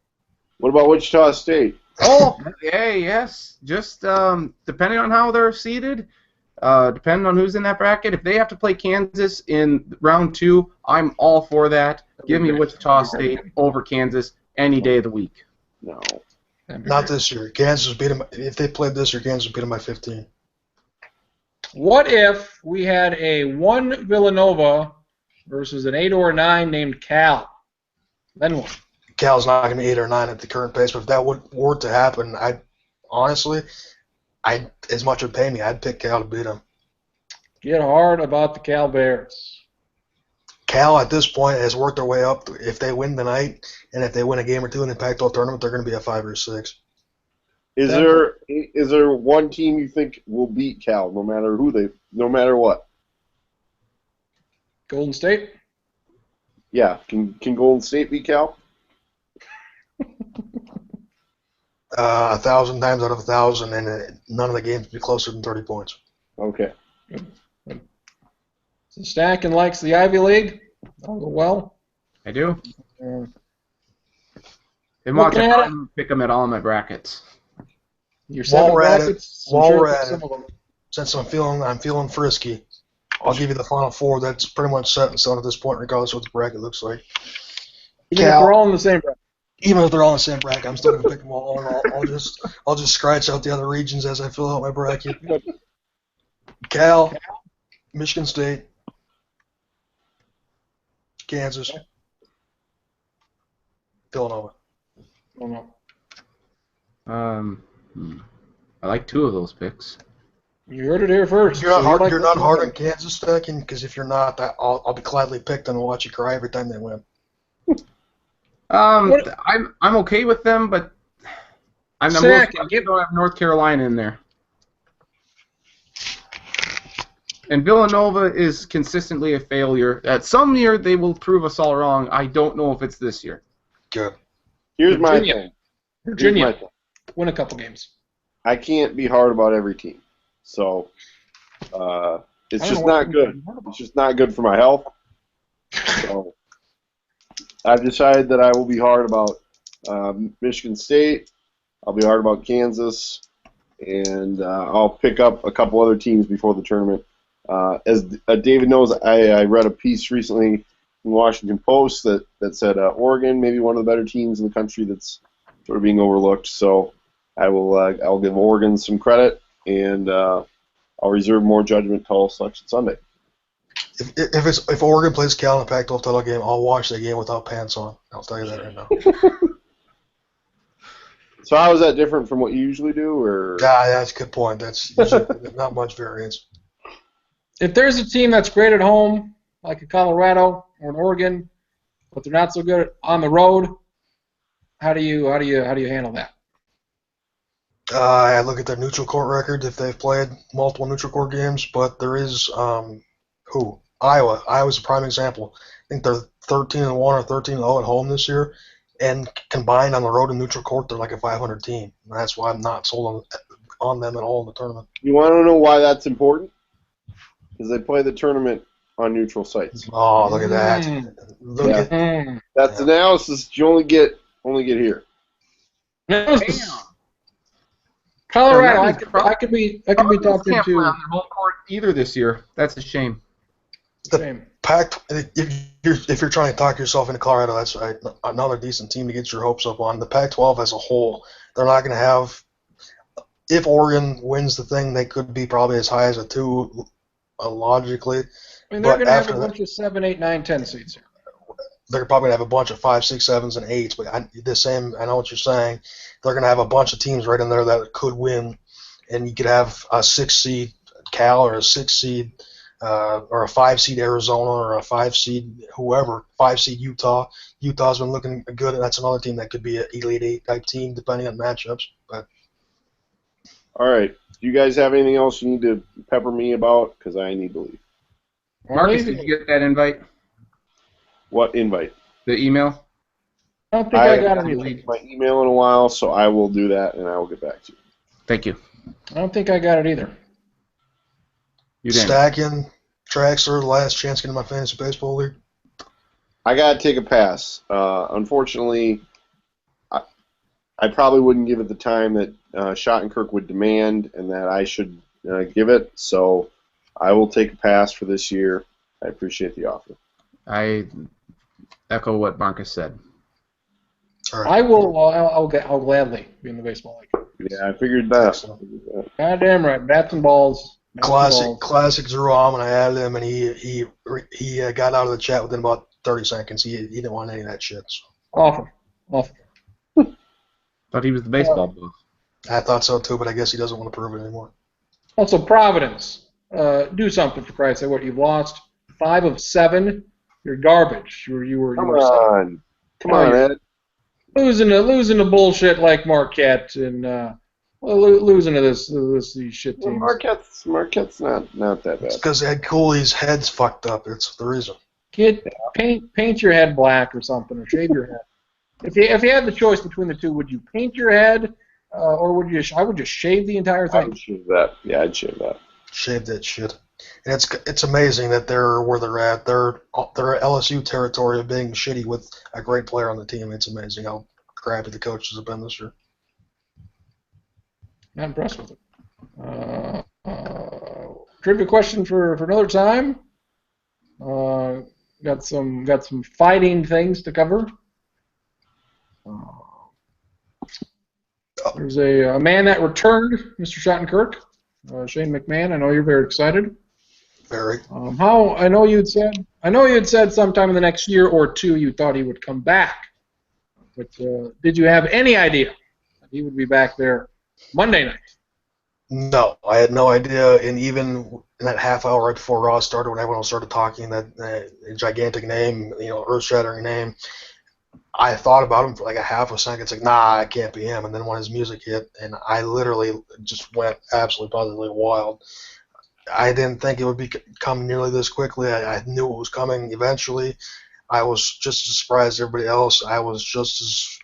What about Wichita State? Oh, yes. Just depending on how they're seeded, depending on who's in that bracket, if they have to play Kansas in round 2, I'm all for that. Give me Wichita State over Kansas any day of the week. No. Not this year. Kansas beat them. If they played this year, Kansas beat them by 15. What if we had a 1 Villanova versus an 8 or 9 named Cal? Then what? Cal's not going to be 8 or 9 at the current pace, but if that were to happen, as much would pay me, I'd pick Cal to beat them. Get hard about the Cal Bears. Cal, at this point, has worked their way up. If they win tonight, and if they win a game or two in the Pac-12 tournament, they're going to be a 5 or 6. Is there one team you think will beat Cal, no matter what? Golden State? Yeah. Can Golden State beat Cal? 1,000 times out of 1,000, and none of the games will be closer than 30 points. Okay. So Stacken likes the Ivy League. That'll go well. I do. Uh, If watch it, pick them at all in my brackets. Your 7 brackets. While we're at it, since I'm feeling frisky, I'll give you the Final Four. That's pretty much set in stone at this point, regardless of what the bracket looks like. Even if they're all in the same bracket. Even if they're all in the same bracket, I'm still going to pick them all. And I'll just scratch out the other regions as I fill out my bracket. Cal, Michigan State, Kansas, Villanova. Oh, no. I like 2 of those picks. You heard it here first. You're not hard on Kansas, Stacking, because if you're not, I'll be gladly pick them and watch you cry every time they win. I'm okay with them, but I don't have North Carolina in there. And Villanova is consistently a failure. At some year, they will prove us all wrong. I don't know if it's this year. Good. Here's my thing. Virginia, win a couple games. I can't be hard about every team. So it's just not good. It's just not good for my health. So I've decided that I will be hard about Michigan State. I'll be hard about Kansas. And I'll pick up a couple other teams before the tournament. As David knows, I read a piece recently in the Washington Post that said Oregon may be one of the better teams in the country that's sort of being overlooked. So I'll give Oregon some credit, and I'll reserve more judgment till Selection Sunday. If Oregon plays Cal in a Pac-12 title game, I'll watch that game without pants on. I'll tell you that right now. So how is that different from what you usually do? Or that's a good point. That's not much variance. If there's a team that's great at home, like a Colorado or an Oregon, but they're not so good on the road, how do you handle that? I look at their neutral court record if they've played multiple neutral court games, but there is Iowa. Iowa's a prime example. I think they're 13-1 or 13-0 at home this year, and combined on the road and neutral court, they're like a 500 team. And that's why I'm not sold on them at all in the tournament. You want to know why that's important? Because they play the tournament on neutral sites. Oh, look at that! Look Yeah. at That's analysis you only get here. Colorado, Yeah, I could be talking Can't play to. on their home court either this year. That's a shame. Shame. Pac. If you're trying to talk yourself into Colorado, that's another decent team to get your hopes up on. The Pac-12 as a whole, they're not going to have. If Oregon wins the thing, they could be probably as high as a 2, logically. I mean, they're But going to have after a bunch of 7, 8, 9, 10 seeds here. They're probably going to have a bunch of 5, 6, 7s, and 8s. But I know what you're saying. They're going to have a bunch of teams right in there that could win, and you could have a 6 seed Cal or a 6 seed or a 5 seed Arizona or a 5 seed whoever, 5 seed Utah. Utah's been looking good, and that's another team that could be an Elite 8 type team depending on matchups. But All right. Do you guys have anything else you need to pepper me about? Because I need to leave. Marcus, did you get that invite? What invite? The email? I don't think I got haven't anything. checked my email in a while, so I will do that, and I will get back to you. Thank you. I don't think I got it either. You didn't. stacking Traxler, the last chance to get in my fantasy baseball league. I got to take a pass. Unfortunately, I probably wouldn't give it the time that Schottenkirk would demand and that I should give it, so I will take a pass for this year. I appreciate the offer. I echo what Marcus said. All right. I will. I'll gladly be in the baseball league. Yeah, I figured that. Goddamn right, bats and balls. Classic Drew Almond. I added him, and he got out of the chat within about 30 seconds. He didn't want any of that shit. So. Awful. Thought he was the baseball buff. I thought so too, but I guess he doesn't want to prove it anymore. Also, Providence. Do something for Christ's sake. What, you've lost 5 of 7? You're garbage. You were Come on, Ed. losing to bullshit like Marquette and losing to these shit Well, teams. Marquette's not that It's bad. because Ed Cooley's head's fucked up. It's the reason. Paint your head black or something, or shave your head. If you had the choice between the two, would you paint your head, or would you? I would just shave the entire I thing. would shave that. Yeah, I'd shave that. Shave that shit. And it's amazing that they're where they're at. They're LSU territory of being shitty with a great player on the team. It's amazing how crappy the coaches have been this year. Not impressed with it. Trivia question for another time. Got some fighting things to cover. There's a man that returned, Mr. Schottenkirk, Shane McMahon. I know you're very excited. Very. I know you had said sometime in the next year or two you thought he would come back, but did you have any idea that he would be back there Monday night? No, I had no idea. And even in that half hour right before Raw started, when everyone started talking that gigantic name, earth-shattering name, I thought about him for like a half a second. It's like, nah, it can't be him. And then when his music hit, and I literally just went absolutely positively wild. I didn't think it would come nearly this quickly. I knew it was coming eventually. I was just as surprised as everybody else. I was just as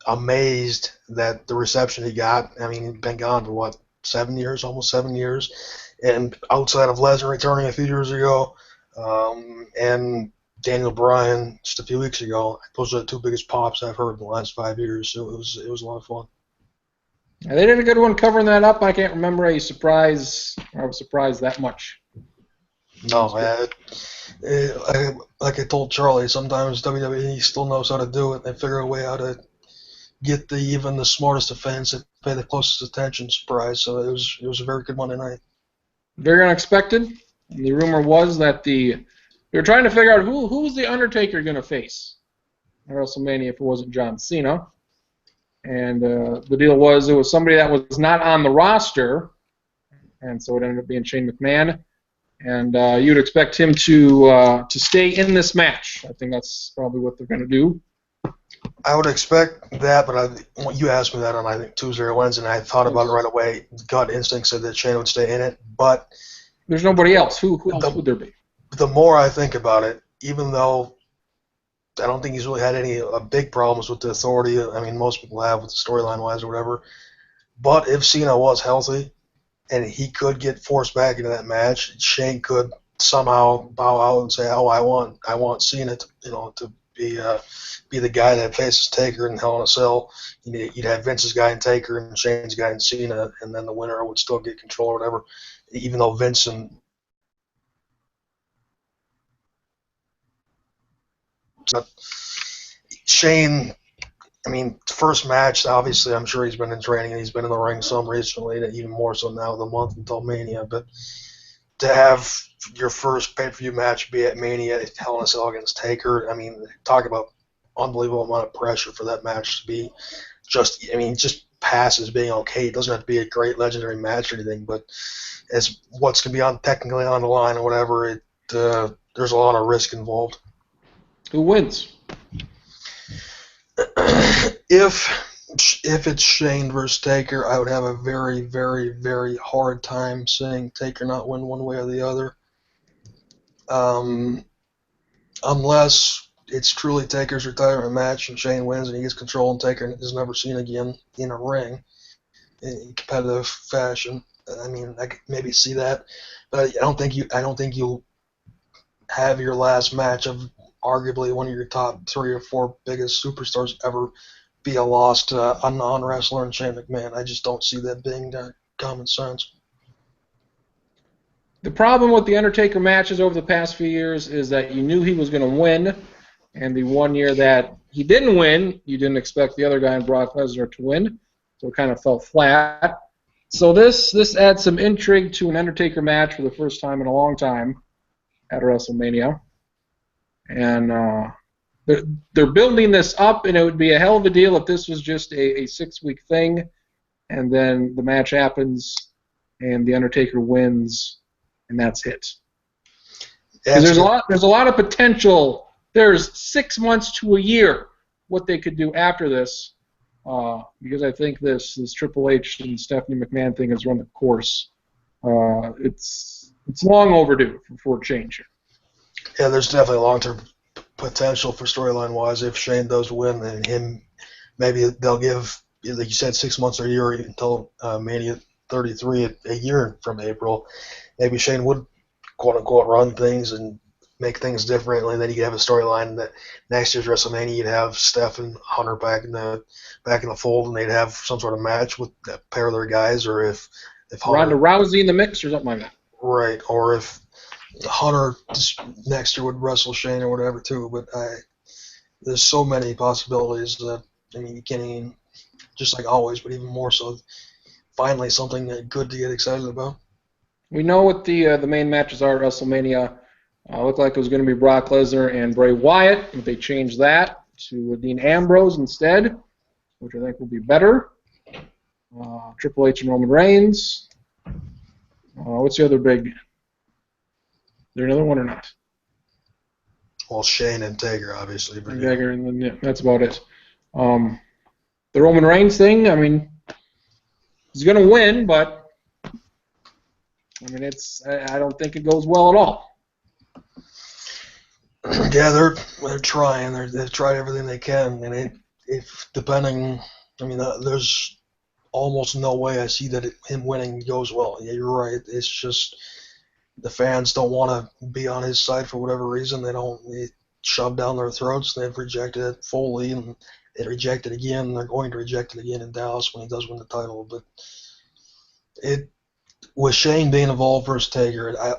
amazed that the reception he got. I mean, he'd been gone for what, 7 years, almost 7 years, and outside of Lesnar returning a few years ago, and Daniel Bryan just a few weeks ago, those are the 2 biggest pops I've heard in the last 5 years. So it was a lot of fun. Yeah, they did a good one covering that up. I can't remember I was surprised that much. No, like I told Charlie, sometimes WWE still knows how to do it. They figure a way how to get even the smartest of fans to pay the closest attention. Surprise! So it was a very good Monday night. Very unexpected. The rumor was that they were trying to figure out who's the Undertaker going to face at WrestleMania if it wasn't John Cena. And the deal was it was somebody that was not on the roster, and so it ended up being Shane McMahon. And you'd expect him to stay in this match. I think that's probably what they're going to do. I would expect that, but you asked me that on, I think, Tuesday or Wednesday, and I thought about it right away. Gut instinct said that Shane would stay in it, but There's nobody else. Who else would there be? the more I think about it, even though I don't think he's really had any big problems with the authority. I mean, most people have with the storyline wise or whatever. But if Cena was healthy and he could get forced back into that match, Shane could somehow bow out and say, "Oh, I want Cena to be the guy that faces Taker in Hell in a Cell." You'd have Vince's guy in Taker and Shane's guy in Cena, and then the winner would still get control or whatever. Even though Vince and Shane, I mean, first match, obviously, I'm sure he's been in training and he's been in the ring some recently, even more so now the month until Mania. But to have your first pay-per-view match be at Mania, Hell in a Cell against Taker, I mean, talk about unbelievable amount of pressure for that match to be just pass as being okay. It doesn't have to be a great legendary match or anything, but as what's going to be on technically on the line or whatever, there's a lot of risk involved. Who wins? If it's Shane versus Taker, I would have a very, very, very hard time seeing Taker not win one way or the other. Unless it's truly Taker's retirement match and Shane wins and he gets control and Taker is never seen again in a ring in competitive fashion. I mean, I could maybe see that, but I don't think you'll have your last match of arguably one of your top 3 or 4 biggest superstars ever be a loss to a non-wrestler in Shane McMahon. I just don't see that being common sense. The problem with the Undertaker matches over the past few years is that you knew he was going to win, and the one year that he didn't win, you didn't expect the other guy in Brock Lesnar to win, so it kind of fell flat. So this adds some intrigue to an Undertaker match for the first time in a long time at WrestleMania. And they're building this up, and it would be a hell of a deal if this was just a 6-week thing, and then the match happens, and the Undertaker wins, and that's it. Because there's a lot of potential. There's 6 months to a year what they could do after this, because I think this Triple H and Stephanie McMahon thing has run the course. It's long overdue for a change here. Yeah, there's definitely long-term potential for storyline-wise if Shane does win, and him maybe they'll give, like you said, 6 months or a year until Mania 33, a year from April. Maybe Shane would quote-unquote run things and make things differently, and then you could have a storyline that next year's WrestleMania you'd have Steph and Hunter back in the fold, and they'd have some sort of match with a pair of their guys, or if Hunter, Ronda Rousey in the mix or something like that. Right, or if Hunter next year would wrestle Shane or whatever too, but there's so many possibilities that you can't even, just like always, but even more so. Finally, something good to get excited about. We know what the main matches are at WrestleMania. Looked like it was going to be Brock Lesnar and Bray Wyatt, but they changed that to Dean Ambrose instead, which I think will be better. Triple H and Roman Reigns. What's the other big? Is there another one or not? Well, Shane and Taker, obviously. But Taker, and then, yeah, that's about it. The Roman Reigns thing, he's going to win, but I don't think it goes well at all. Yeah, they're trying. They've tried everything they can, and there's almost no way I see that him winning goes well. Yeah, you're right. It's just the fans don't want to be on his side for whatever reason. They shove down their throats. They've rejected it fully, and they reject it again. They're going to reject it again in Dallas when he does win the title. But with Shane being involved versus Taker, I'm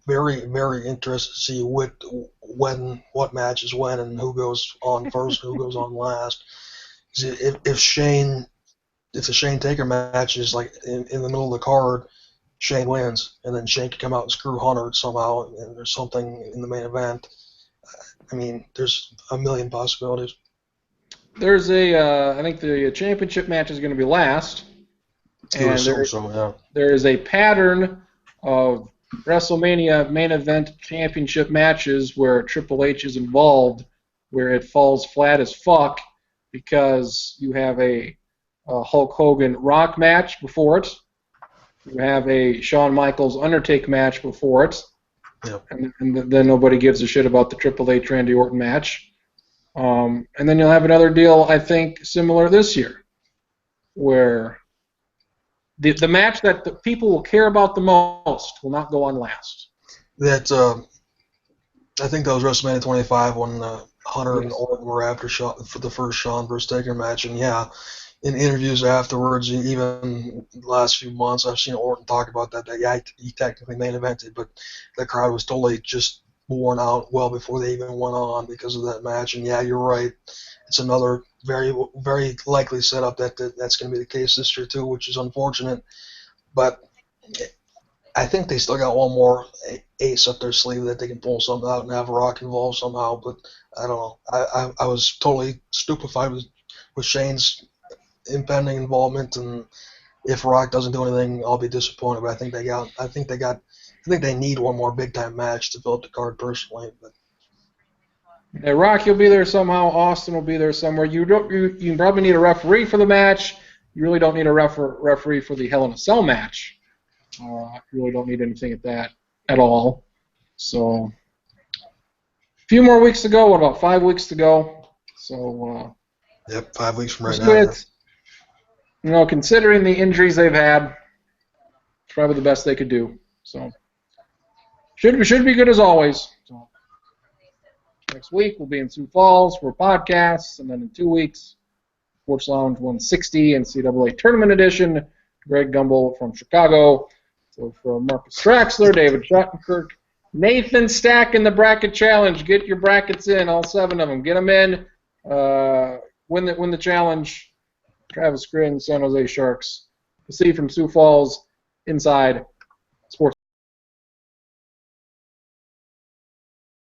very, very interested to see what matches when and who goes on first, who goes on last. If the Shane Taker match is like in the middle of the card, Shane wins, and then Shane can come out and screw Hunter somehow, and there's something in the main event. There's a million possibilities. There's I think the championship match is going to be last. And there is a pattern of WrestleMania main event championship matches where Triple H is involved, where it falls flat as fuck because you have a Hulk Hogan Rock match before it. You have a Shawn Michaels Undertaker match before it. Yep. And then nobody gives a shit about the Triple H Randy Orton match. And then you'll have another deal, I think, similar this year, where the match that the people will care about the most will not go on last. That I think that was WrestleMania 25 when Hunter and Orton were after for the first Shawn versus Taker match, and yeah, in interviews afterwards, even the last few months, I've seen Orton talk about that. That yeah, he technically main evented, but the crowd was totally just worn out well before they even went on because of that match. And yeah, you're right. It's another very, very likely setup that's going to be the case this year too, which is unfortunate. But I think they still got one more ace up their sleeve that they can pull something out and have Rock involved somehow. But I don't know. I was totally stupefied with Shane's impending involvement, and if Rock doesn't do anything, I'll be disappointed. But I think they need one more big time match to fill up the card personally. But yeah, Rock, you'll be there somehow. Austin will be there somewhere. You probably need a referee for the match. You really don't need a referee for the Hell in a Cell match. You really don't need anything at that at all. So, a few more weeks to go. What about 5 weeks to go? So, yep, 5 weeks from right now. Considering the injuries they've had, it's probably the best they could do. So, should be good as always. So, next week we'll be in Sioux Falls for podcasts, and then in 2 weeks, Sports Lounge 160 NCAA Tournament Edition. Greg Gumbel from Chicago. So for Marcus Straxler, David Schottenkirk, Nathan Stack in the Bracket Challenge. Get your brackets in, all 7 of them. Get them in. Win the challenge. Travis Grin, San Jose Sharks. The C from Sioux Falls, inside